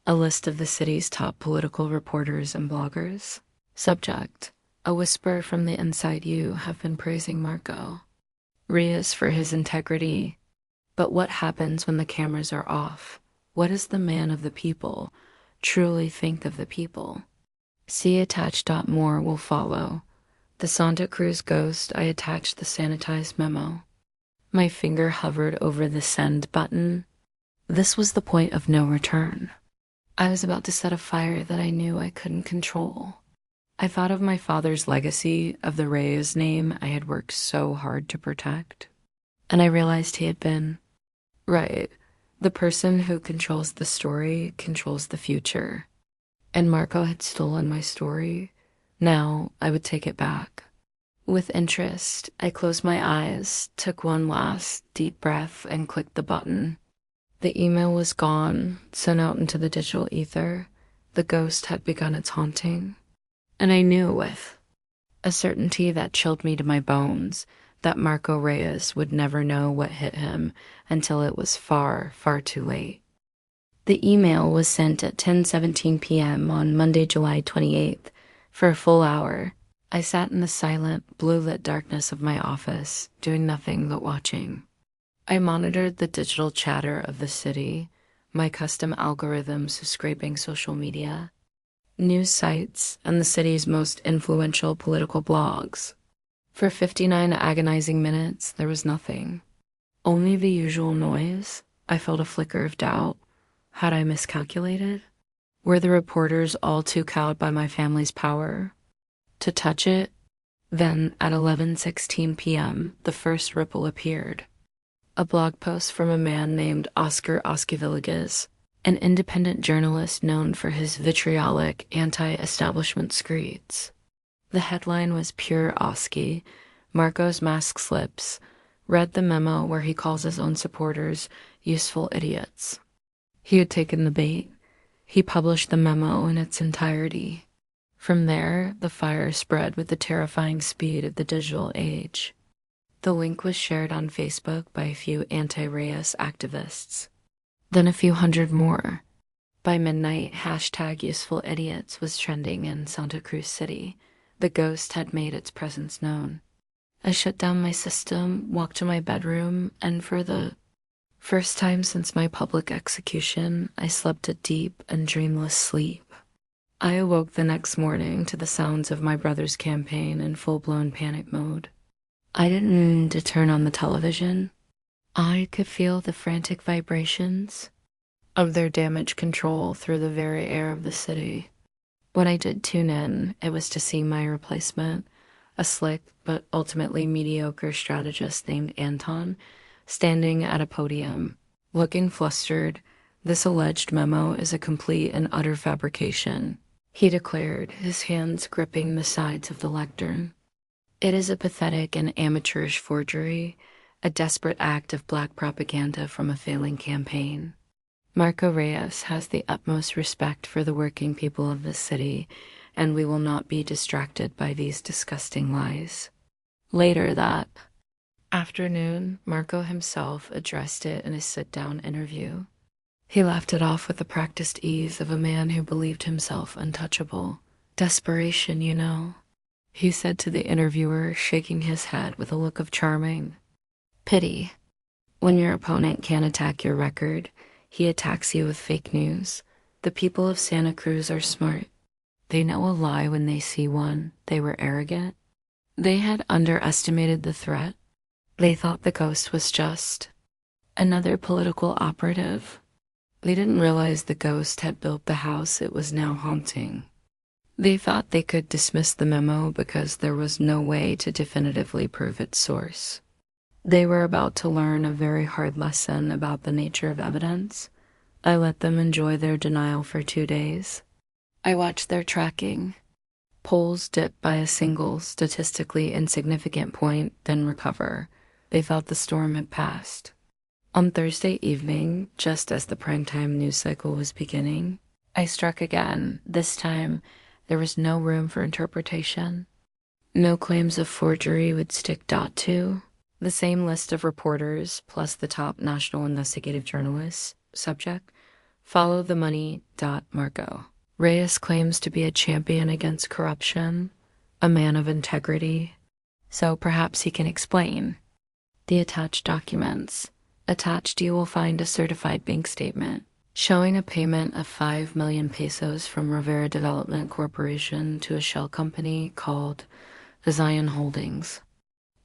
a list of the city's top political reporters and bloggers. Subject, a whisper from the inside you have been praising Marco Reyes for his integrity. But what happens when the cameras are off? What does the man of the people truly think of the people? See attached. More will follow. The Santa Cruz Ghost. I attached the sanitized memo. My finger hovered over the send button. This was the point of no return. I was about to set a fire that I knew I couldn't control. I thought of my father's legacy, of the Reyes name I had worked so hard to protect. And I realized he had been right. The person who controls the story controls the future. And Marco had stolen my story. Now I would take it back. With interest, I closed my eyes, took one last deep breath, and clicked the button. The email was gone, sent out into the digital ether. The ghost had begun its haunting. And I knew with a certainty that chilled me to my bones that Marco Reyes would never know what hit him until it was far, far too late. The email was sent at 10:17 p.m. on Monday, July 28th. For a full hour, I sat in the silent, blue-lit darkness of my office, doing nothing but watching. I monitored the digital chatter of the city, my custom algorithms scraping social media, news sites, and the city's most influential political blogs. For 59 agonizing minutes, there was nothing. Only the usual noise. I felt a flicker of doubt. Had I miscalculated? Were the reporters all too cowed by my family's power to touch it? Then, at 11:16 p.m., the first ripple appeared. A blog post from a man named Oscar Osquivilliges, an independent journalist known for his vitriolic anti-establishment screeds. The headline was Pure Oski. Marco's mask slips. Read the memo where he calls his own supporters useful idiots. He had taken the bait. He published the memo in its entirety. From there, the fire spread with the terrifying speed of the digital age. The link was shared on Facebook by a few anti-Reyes activists. Then a few hundred more. By midnight, #UsefulIdiots was trending in Santa Cruz City. The ghost had made its presence known. I shut down my system, walked to my bedroom, and for the first time since my public execution, I slept a deep and dreamless sleep. I awoke the next morning to the sounds of my brother's campaign in full-blown panic mode. I didn't need to turn on the television. I could feel the frantic vibrations of their damage control through the very air of the city. When I did tune in, it was to see my replacement, a slick but ultimately mediocre strategist named Anton, standing at a podium, looking flustered. This alleged memo is a complete and utter fabrication, he declared, his hands gripping the sides of the lectern. It is a pathetic and amateurish forgery, a desperate act of black propaganda from a failing campaign. Marco Reyes has the utmost respect for the working people of this city, and we will not be distracted by these disgusting lies. Later that afternoon, Marco himself addressed it in a sit-down interview. He laughed it off with the practiced ease of a man who believed himself untouchable. Desperation, you know, he said to the interviewer, shaking his head with a look of charming pity. When your opponent can't attack your record, he attacks you with fake news. The people of Santa Cruz are smart. They know a lie when they see one. They were arrogant. They had underestimated the threat. They thought the ghost was just another political operative. They didn't realize the ghost had built the house it was now haunting. They thought they could dismiss the memo because there was no way to definitively prove its source. They were about to learn a very hard lesson about the nature of evidence. I let them enjoy their denial for 2 days. I watched their tracking. Polls dip by a single, statistically insignificant point, then recover. They thought the storm had passed. On Thursday evening, just as the primetime news cycle was beginning, I struck again. This time, there was no room for interpretation. No claims of forgery would stick to. The same list of reporters, plus the top national investigative journalists, subject, follow the money. Marco Reyes claims to be a champion against corruption, a man of integrity, so perhaps he can explain. The attached documents. Attached you will find a certified bank statement showing a payment of 5 million pesos from Rivera Development Corporation to a shell company called the Zion Holdings.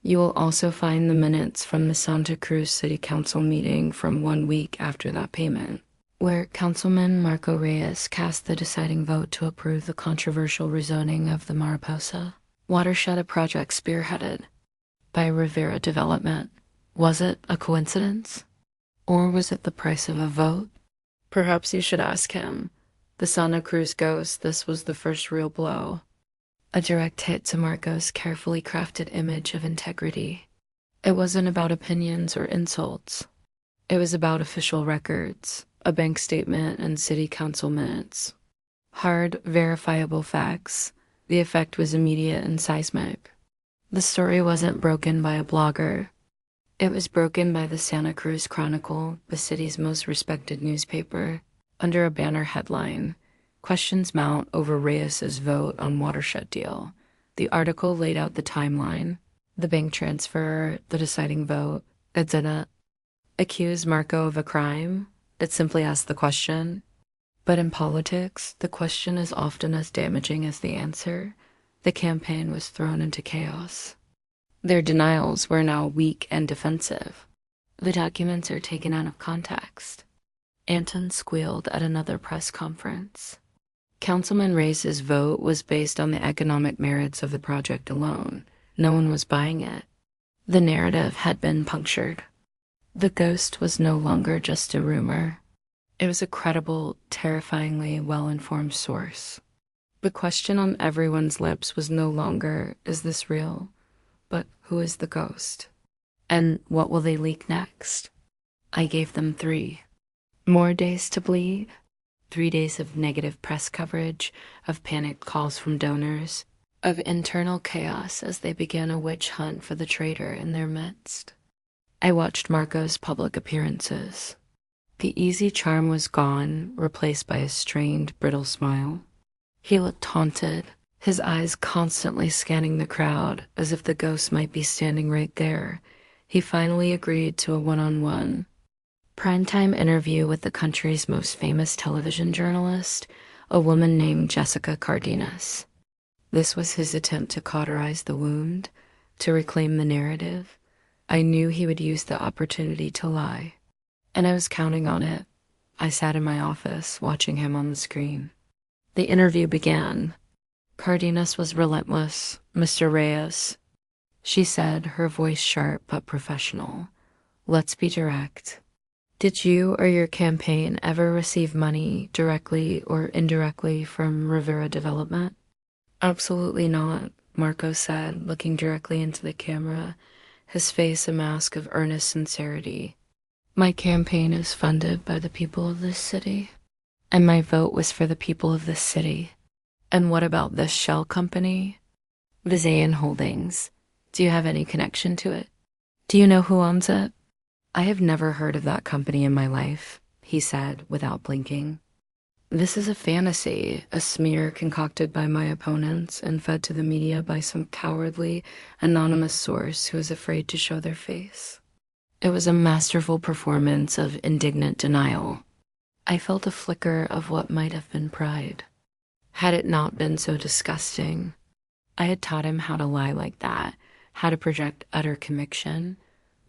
You will also find the minutes from the Santa Cruz City Council meeting from 1 week after that payment, where Councilman Marco Reyes cast the deciding vote to approve the controversial rezoning of the Mariposa watershed, a project spearheaded by Rivera Development. Was it a coincidence? Or was it the price of a vote? Perhaps you should ask him. The Santa Cruz ghost, this was the first real blow. A direct hit to Marco's carefully crafted image of integrity. It wasn't about opinions or insults. It was about official records, a bank statement, and city council minutes. Hard, verifiable facts. The effect was immediate and seismic. The story wasn't broken by a blogger. It was broken by the Santa Cruz Chronicle, the city's most respected newspaper, under a banner headline, "Questions Mount Over Reyes's Vote on Watershed Deal." The article laid out the timeline, the bank transfer, the deciding vote. It didn't accuse Marco of a crime. It simply asked the question. But in politics, the question is often as damaging as the answer. The campaign was thrown into chaos. Their denials were now weak and defensive. The documents are taken out of context. Anton squealed at another press conference. Councilman Reyes' vote was based on the economic merits of the project alone. No one was buying it. The narrative had been punctured. The ghost was no longer just a rumor. It was a credible, terrifyingly well-informed source. The question on everyone's lips was no longer, is this real? But who is the ghost? And what will they leak next? I gave them 3. More days to bleed. 3 days of negative press coverage, of panicked calls from donors, of internal chaos as they began a witch hunt for the traitor in their midst. I watched Marco's public appearances. The easy charm was gone, replaced by a strained, brittle smile. He looked haunted, his eyes constantly scanning the crowd, as if the ghost might be standing right there. He finally agreed to a one-on-one, primetime interview with the country's most famous television journalist, a woman named Jessica Cardenas. This was his attempt to cauterize the wound, to reclaim the narrative. I knew he would use the opportunity to lie, and I was counting on it. I sat in my office, watching him on the screen. The interview began. Cardenas was relentless. "Mr. Reyes," she said, her voice sharp but professional. "Let's be direct. Did you or your campaign ever receive money directly or indirectly from Rivera Development?" "Absolutely not," Marco said, looking directly into the camera, his face a mask of earnest sincerity. "My campaign is funded by the people of this city, and my vote was for the people of this city." "And what about this shell company?" "Visayan Holdings. Do you have any connection to it? Do you know who owns it?" "I have never heard of that company in my life," he said without blinking. "This is a fantasy, a smear concocted by my opponents and fed to the media by some cowardly, anonymous source who is afraid to show their face." It was a masterful performance of indignant denial. I felt a flicker of what might have been pride. Had it not been so disgusting? I had taught him how to lie like that, how to project utter conviction.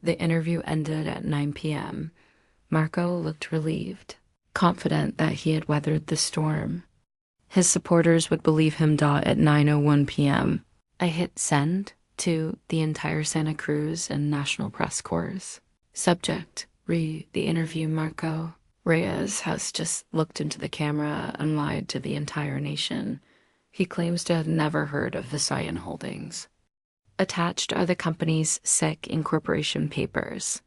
The interview ended at 9 p.m. Marco looked relieved, confident that he had weathered the storm. His supporters would believe him at 9:01 p.m. I hit send to the entire Santa Cruz and National Press Corps. Subject, read the interview. Marco Reyes has just looked into the camera and lied to the entire nation. He claims to have never heard of Visayan Holdings. Attached are the company's SIC incorporation papers.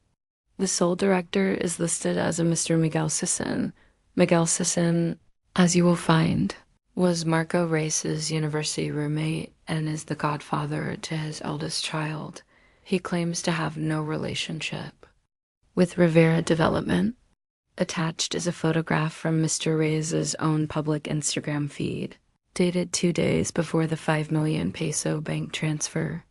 The sole director is listed as a Mr. Miguel Sisson. Miguel Sisson, as you will find, was Marco Reyes' university roommate and is the godfather to his eldest child. He claims to have no relationship with Rivera Development. Attached is a photograph from Mr. Reyes' own public Instagram feed, dated 2 days before the 5 million peso bank transfer.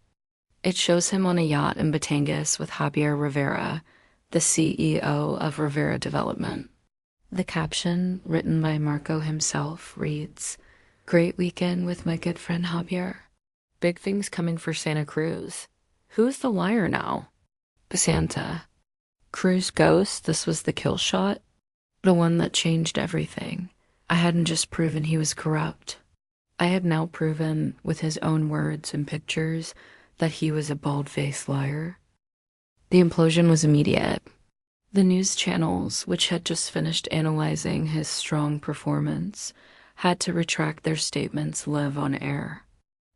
It shows him on a yacht in Batangas with Javier Rivera, the CEO of Rivera Development. The caption, written by Marco himself, reads, "Great weekend with my good friend Javier. Big things coming for Santa Cruz. Who's the liar now?" Santa. Cruz ghost, this was the kill shot. The one that changed everything. I hadn't just proven he was corrupt. I had now proven, with his own words and pictures, that he was a bald-faced liar. The implosion was immediate. The news channels, which had just finished analyzing his strong performance, had to retract their statements live on air.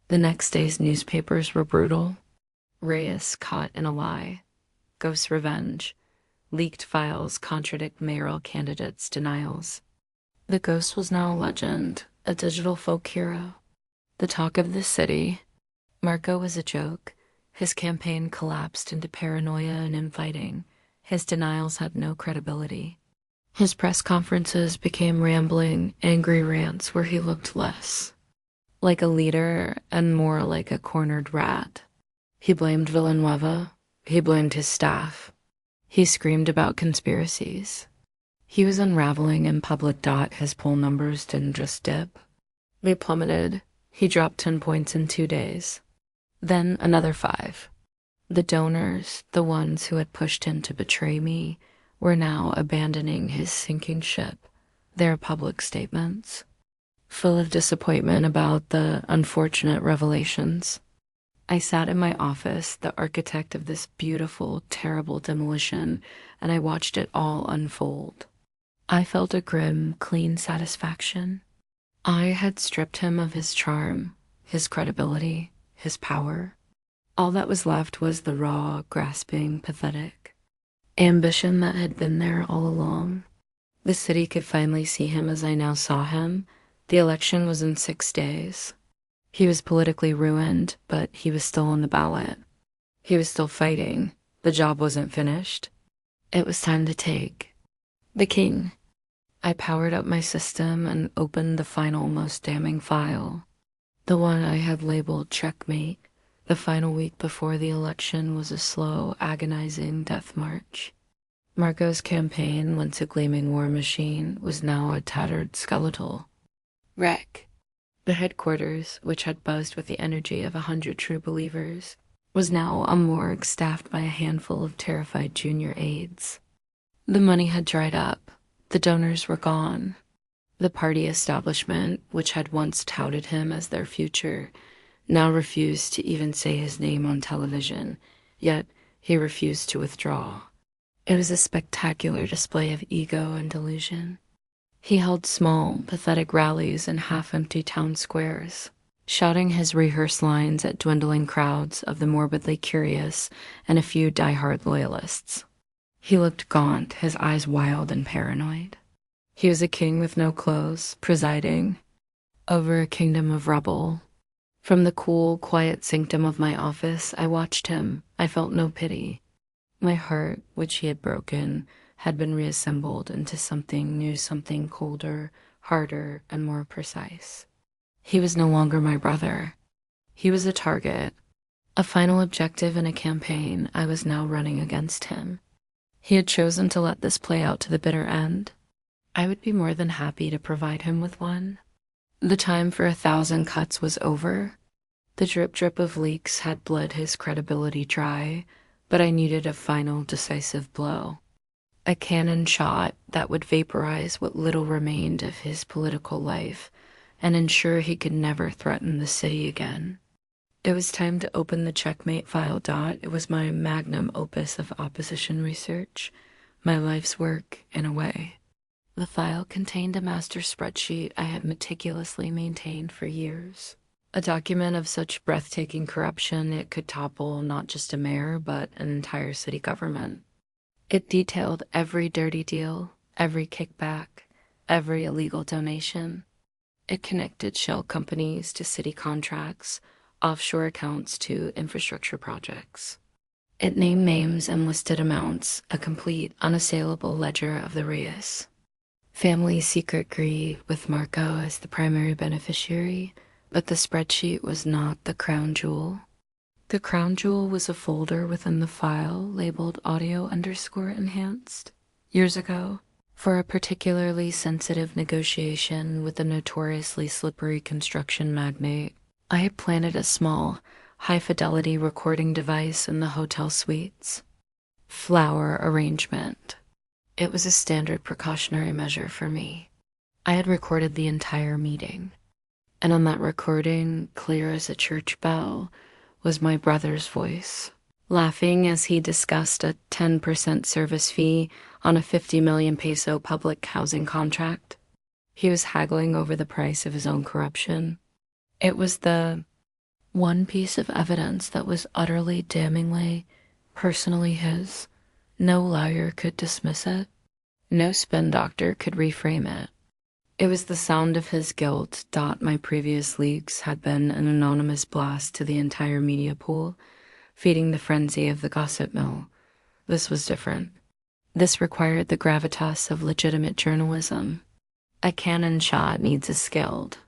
The next day's newspapers were brutal. Reyes caught in a lie. Ghost revenge. Leaked files contradict mayoral candidates' denials. The ghost was now a legend, a digital folk hero, the talk of the city. Marco was a joke. His campaign collapsed into paranoia and infighting. His denials had no credibility. His press conferences became rambling, angry rants where he looked less like a leader and more like a cornered rat. He blamed Villanueva. He blamed his staff. He screamed about conspiracies. He was unraveling in public. His poll numbers didn't just dip. They plummeted. He dropped 10 points in 2 days. Then another 5. The donors, the ones who had pushed him to betray me, were now abandoning his sinking ship. Their public statements, full of disappointment about the unfortunate revelations. I sat in my office, the architect of this beautiful, terrible demolition, and I watched it all unfold. I felt a grim, clean satisfaction. I had stripped him of his charm, his credibility, his power. All that was left was the raw, grasping, pathetic ambition that had been there all along. The city could finally see him as I now saw him. The election was in 6 days. He was politically ruined, but he was still on the ballot. He was still fighting. The job wasn't finished. It was time to take the king. I powered up my system and opened the final, most damning file. The one I had labeled checkmate. The final week before the election was a slow, agonizing death march. Marco's campaign, once a gleaming war machine, was now a tattered skeletal wreck. The headquarters, which had buzzed with the energy of 100 true believers, was now a morgue staffed by a handful of terrified junior aides. The money had dried up. The donors were gone. The party establishment, which had once touted him as their future, now refused to even say his name on television, yet he refused to withdraw. It was a spectacular display of ego and delusion. He held small, pathetic rallies in half-empty town squares, shouting his rehearsed lines at dwindling crowds of the morbidly curious and a few die-hard loyalists. He looked gaunt, his eyes wild and paranoid. He was a king with no clothes, presiding over a kingdom of rubble. From the cool, quiet sanctum of my office, I watched him. I felt no pity. My heart, which he had broken, had been reassembled into something new, something colder, harder, and more precise. He was no longer my brother. He was a target, a final objective in a campaign I was now running against him. He had chosen to let this play out to the bitter end. I would be more than happy to provide him with one. The time for 1,000 cuts was over. The drip of leaks had bled his credibility dry, but I needed a final decisive blow. A cannon shot that would vaporize what little remained of his political life and ensure he could never threaten the city again. It was time to open the checkmate file. It was my magnum opus of opposition research, my life's work in a way. The file contained a master spreadsheet I had meticulously maintained for years. A document of such breathtaking corruption it could topple not just a mayor, but an entire city government. It detailed every dirty deal, every kickback, every illegal donation. It connected shell companies to city contracts, offshore accounts to infrastructure projects. It named names and listed amounts, a complete, unassailable ledger of the Reyes family's secret greed, with Marco as the primary beneficiary, but the spreadsheet was not the crown jewel. The crown jewel was a folder within the file labeled audio_enhanced. Years ago, for a particularly sensitive negotiation with a notoriously slippery construction magnate, I had planted a small, high-fidelity recording device in the hotel suites. Flower arrangement. It was a standard precautionary measure for me. I had recorded the entire meeting, and on that recording, clear as a church bell, was my brother's voice, laughing as he discussed a 10% service fee on a 50 million peso public housing contract. He was haggling over the price of his own corruption. It was the one piece of evidence that was utterly, damningly, personally his. No lawyer could dismiss it. No spin doctor could reframe it. It was the sound of his guilt. My previous leaks had been an anonymous blast to the entire media pool, feeding the frenzy of the gossip mill. This was different. This required the gravitas of legitimate journalism. A cannon shot needs a skilled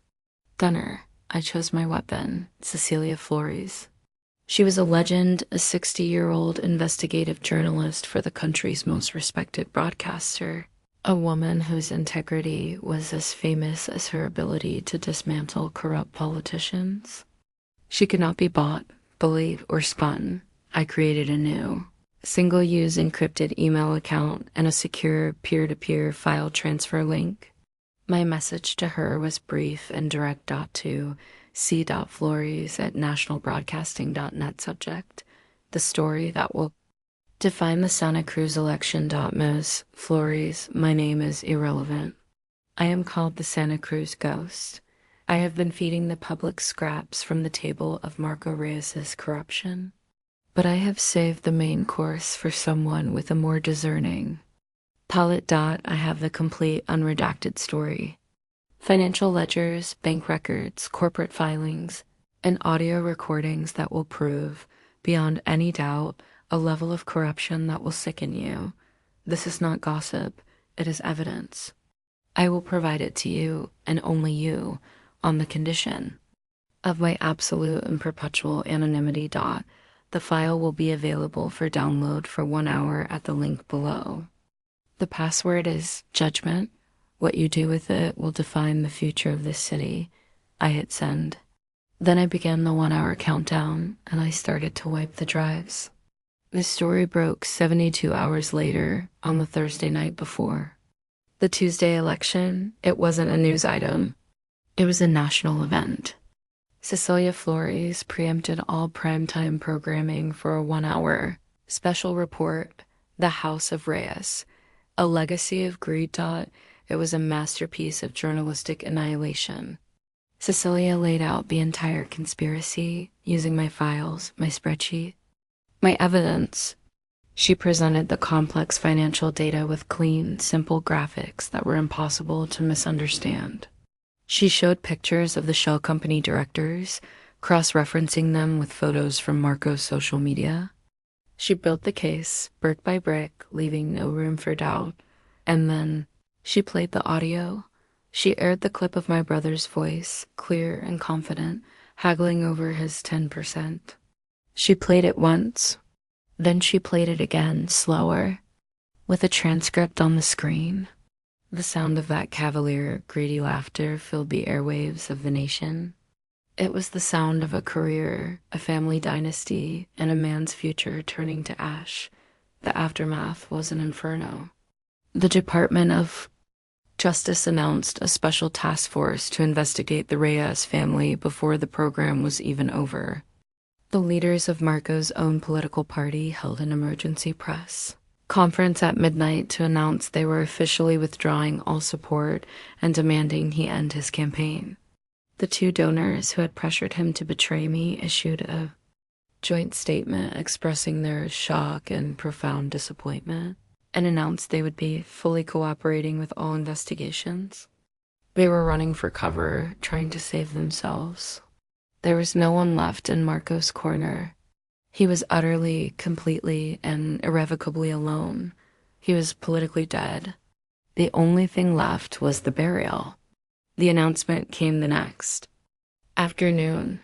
gunner. I chose my weapon, Cecilia Flores. She was a legend, a 60-year-old investigative journalist for the country's most respected broadcaster, a woman whose integrity was as famous as her ability to dismantle corrupt politicians. She could not be bought, bullied, or spun. I created a new, single-use encrypted email account and a secure peer-to-peer file transfer link. My message to her was brief and direct. To c.flores@nationalbroadcasting.net subject, the story that will define the Santa Cruz election. Ms. Flores, my name is irrelevant. I am called the Santa Cruz Ghost. I have been feeding the public scraps from the table of Marco Reyes's corruption. But I have saved the main course for someone with a more discerning palette. I have the complete unredacted story. Financial ledgers, bank records, corporate filings, and audio recordings that will prove, beyond any doubt, a level of corruption that will sicken you. This is not gossip, it is evidence. I will provide it to you, and only you, on the condition of my absolute and perpetual anonymity. The file will be available for download for 1 hour at the link below. The password is judgment. What you do with it will define the future of this city. I hit send. Then I began the 1-hour countdown, and I started to wipe the drives. The story broke 72 hours later, on the Thursday night before. The Tuesday election, it wasn't a news item. It was a national event. Cecilia Flores preempted all primetime programming for a 1-hour special report, The House of Reyes, a legacy of greed. It was a masterpiece of journalistic annihilation. Cecilia laid out the entire conspiracy using my files, my spreadsheet, my evidence. She presented the complex financial data with clean, simple graphics that were impossible to misunderstand. She showed pictures of the shell company directors, cross-referencing them with photos from Marco's social media. She built the case, brick by brick, leaving no room for doubt. And then she played the audio. She aired the clip of my brother's voice, clear and confident, haggling over his 10%. She played it once. Then she played it again, slower, with a transcript on the screen. The sound of that cavalier, greedy laughter filled the airwaves of the nation. It was the sound of a career, a family dynasty, and a man's future turning to ash. The aftermath was an inferno. The Department of Justice announced a special task force to investigate the Reyes family before the program was even over. The leaders of Marco's own political party held an emergency press conference at midnight to announce they were officially withdrawing all support and demanding he end his campaign. The 2 donors who had pressured him to betray me issued a joint statement expressing their shock and profound disappointment, and announced they would be fully cooperating with all investigations. They were running for cover, trying to save themselves. There was no one left in Marco's corner. He was utterly, completely, and irrevocably alone. He was politically dead. The only thing left was the burial. The announcement came the next afternoon.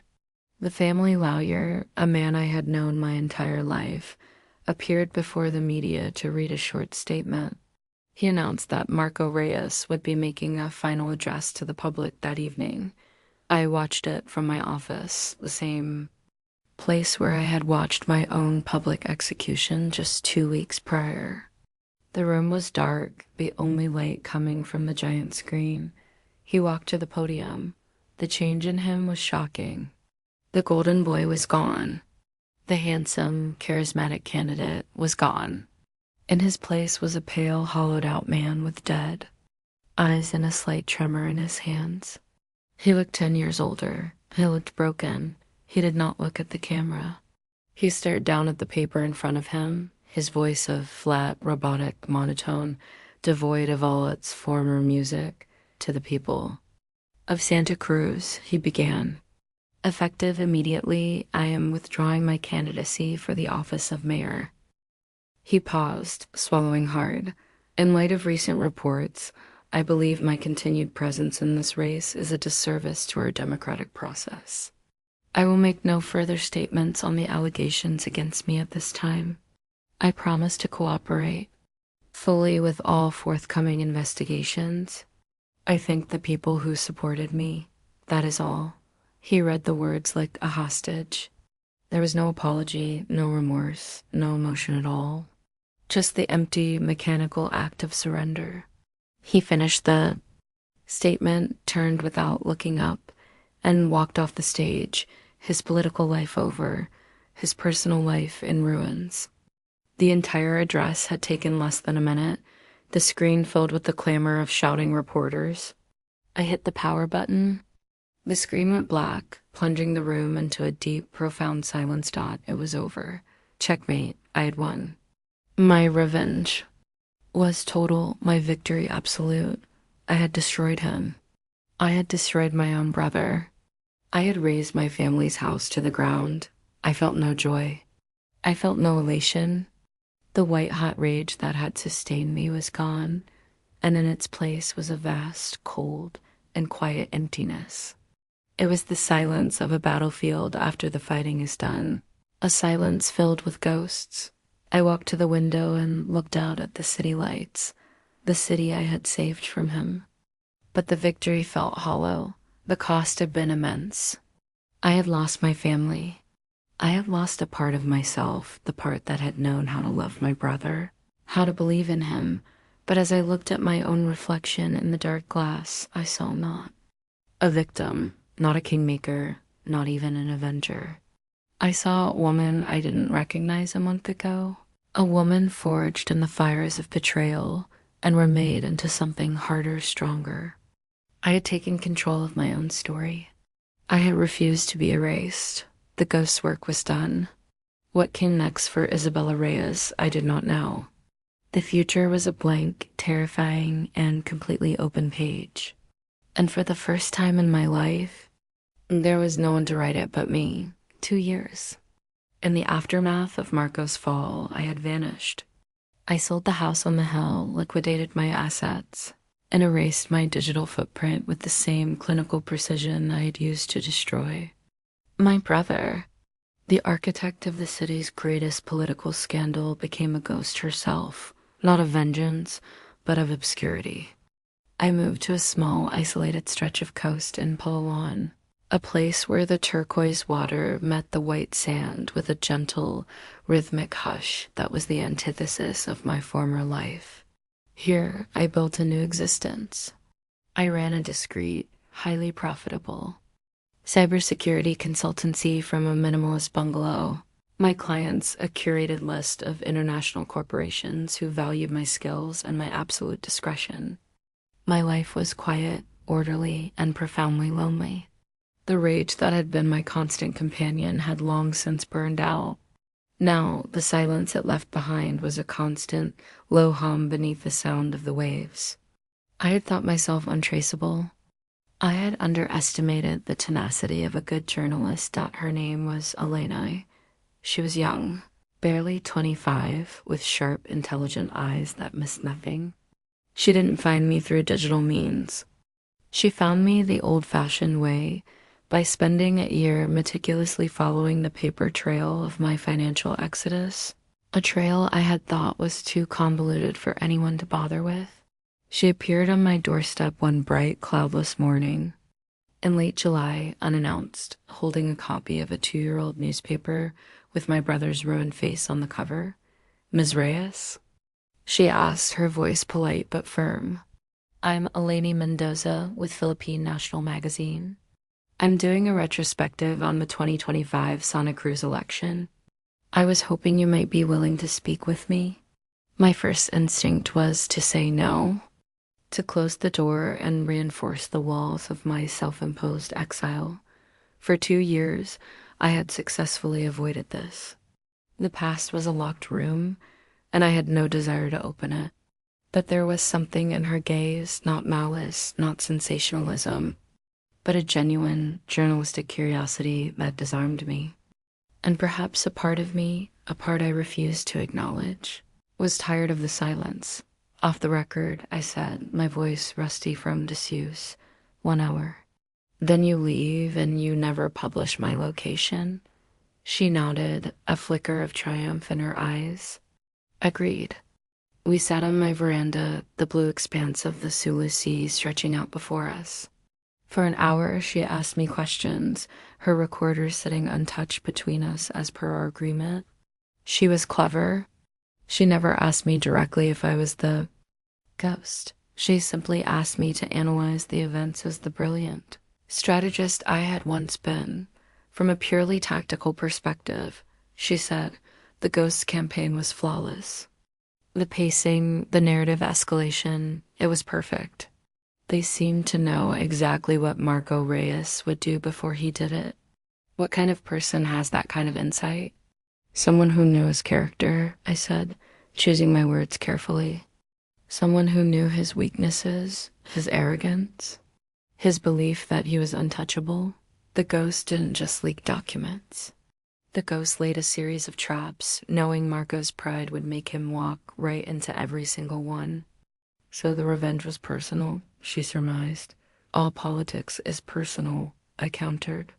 The family lawyer, a man I had known my entire life, appeared before the media to read a short statement. He announced that Marco Reyes would be making a final address to the public that evening. I watched it from my office, the same place where I had watched my own public execution just 2 weeks prior. The room was dark, the only light coming from the giant screen. He walked to the podium. The change in him was shocking. The golden boy was gone. The handsome, charismatic candidate was gone. In his place was a pale, hollowed-out man with dead eyes and a slight tremor in his hands. He looked 10 years older. He looked broken. He did not look at the camera. He stared down at the paper in front of him. his voice of flat, robotic monotone, devoid of all its former music, to the people of Santa Cruz, he began. Effective immediately, I am withdrawing my candidacy for the office of mayor. He paused, swallowing hard. In light of recent reports, I believe my continued presence in this race is a disservice to our democratic process. I will make no further statements on the allegations against me at this time. I promise to cooperate fully with all forthcoming investigations. I thank the people who supported me. That is all. He read the words like a hostage. There was no apology, no remorse, no emotion at all. Just the empty, mechanical act of surrender. He finished the statement, turned without looking up, and walked off the stage, his political life over, his personal life in ruins. The entire address had taken less than a minute, the screen filled with the clamor of shouting reporters. I hit the power button. The screen went black, plunging the room into a deep, profound silence. It was over. Checkmate. I had won. My revenge was total, my victory absolute. I had destroyed him. I had destroyed my own brother. I had razed my family's house to the ground. I felt no joy. I felt no elation. The white-hot rage that had sustained me was gone, and in its place was a vast, cold, and quiet emptiness. It was the silence of a battlefield after the fighting is done, a silence filled with ghosts. I walked to the window and looked out at the city lights, the city I had saved from him. But the victory felt hollow. The cost had been immense. I had lost my family. I had lost a part of myself, the part that had known how to love my brother, how to believe in him. But as I looked at my own reflection in the dark glass, I saw not a victim, not a kingmaker, not even an avenger. I saw a woman I didn't recognize a month ago, a woman forged in the fires of betrayal and remade into something harder, stronger. I had taken control of my own story. I had refused to be erased. The ghost's work was done. What came next for Isabella Reyes, I did not know. The future was a blank, terrifying, and completely open page. And for the first time in my life, there was no one to write it but me. 2 years. In the aftermath of Marco's fall, I had vanished. I sold the house on the hill, liquidated my assets, and erased my digital footprint with the same clinical precision I had used to destroy. My brother, the architect of the city's greatest political scandal, became a ghost herself, not of vengeance, but of obscurity. I moved to a small, isolated stretch of coast in Palawan, a place where the turquoise water met the white sand with a gentle, rhythmic hush that was the antithesis of my former life. Here, I built a new existence. I ran a discreet, highly profitable cybersecurity consultancy from a minimalist bungalow. My clients, a curated list of international corporations who valued my skills and my absolute discretion. My life was quiet, orderly, and profoundly lonely. The rage that had been my constant companion had long since burned out. Now, the silence it left behind was a constant, low hum beneath the sound of the waves. I had thought myself untraceable. I had underestimated the tenacity of a good journalist. Her name was Elena. She was young, barely 25, with sharp, intelligent eyes that missed nothing. She didn't find me through digital means. She found me the old-fashioned way, by spending a year meticulously following the paper trail of my financial exodus, a trail I had thought was too convoluted for anyone to bother with. She appeared on my doorstep one bright, cloudless morning, in late July, unannounced, holding a copy of a 2-year-old newspaper with my brother's ruined face on the cover. "Ms. Reyes?" She asked, her voice polite but firm. "I'm Eleni Mendoza with Philippine National Magazine. I'm doing a retrospective on the 2025 Santa Cruz election. I was hoping you might be willing to speak with me." My first instinct was to say no, to close the door and reinforce the walls of my self-imposed exile. For 2 years, I had successfully avoided this. The past was a locked room, and I had no desire to open it. But there was something in her gaze, not malice, not sensationalism, but a genuine journalistic curiosity that disarmed me. And perhaps a part of me, a part I refused to acknowledge, was tired of the silence. Off the record, I said, my voice rusty from disuse. 1 hour. Then you leave and you never publish my location? She nodded, a flicker of triumph in her eyes. Agreed. We sat on my veranda, the blue expanse of the Sulu Sea stretching out before us. For an hour, she asked me questions, her recorder sitting untouched between us as per our agreement. She was clever. She never asked me directly if I was the ghost. She simply asked me to analyze the events as the brilliant strategist I had once been. From a purely tactical perspective, she said, the ghost campaign was flawless. The pacing, the narrative escalation, it was perfect. They seemed to know exactly what Marco Reyes would do before he did it. What kind of person has that kind of insight? Someone who knew his character, I said, choosing my words carefully. Someone who knew his weaknesses, his arrogance, his belief that he was untouchable. The ghost didn't just leak documents. The ghost laid a series of traps, knowing Marco's pride would make him walk right into every single one. So the revenge was personal, she surmised. All politics is personal, I countered.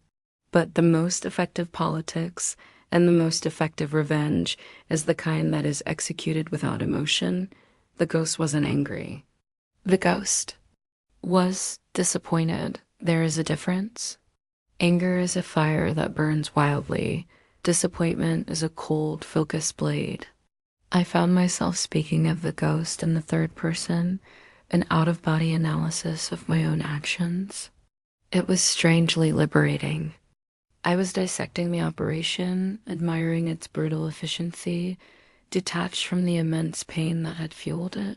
But the most effective politics and the most effective revenge is the kind that is executed without emotion. The ghost wasn't angry. The ghost was disappointed. There is a difference. Anger is a fire that burns wildly. Disappointment is a cold, focused blade. I found myself speaking of the ghost in the third person, an out-of-body analysis of my own actions. It was strangely liberating. I was dissecting the operation, admiring its brutal efficiency, detached from the immense pain that had fueled it.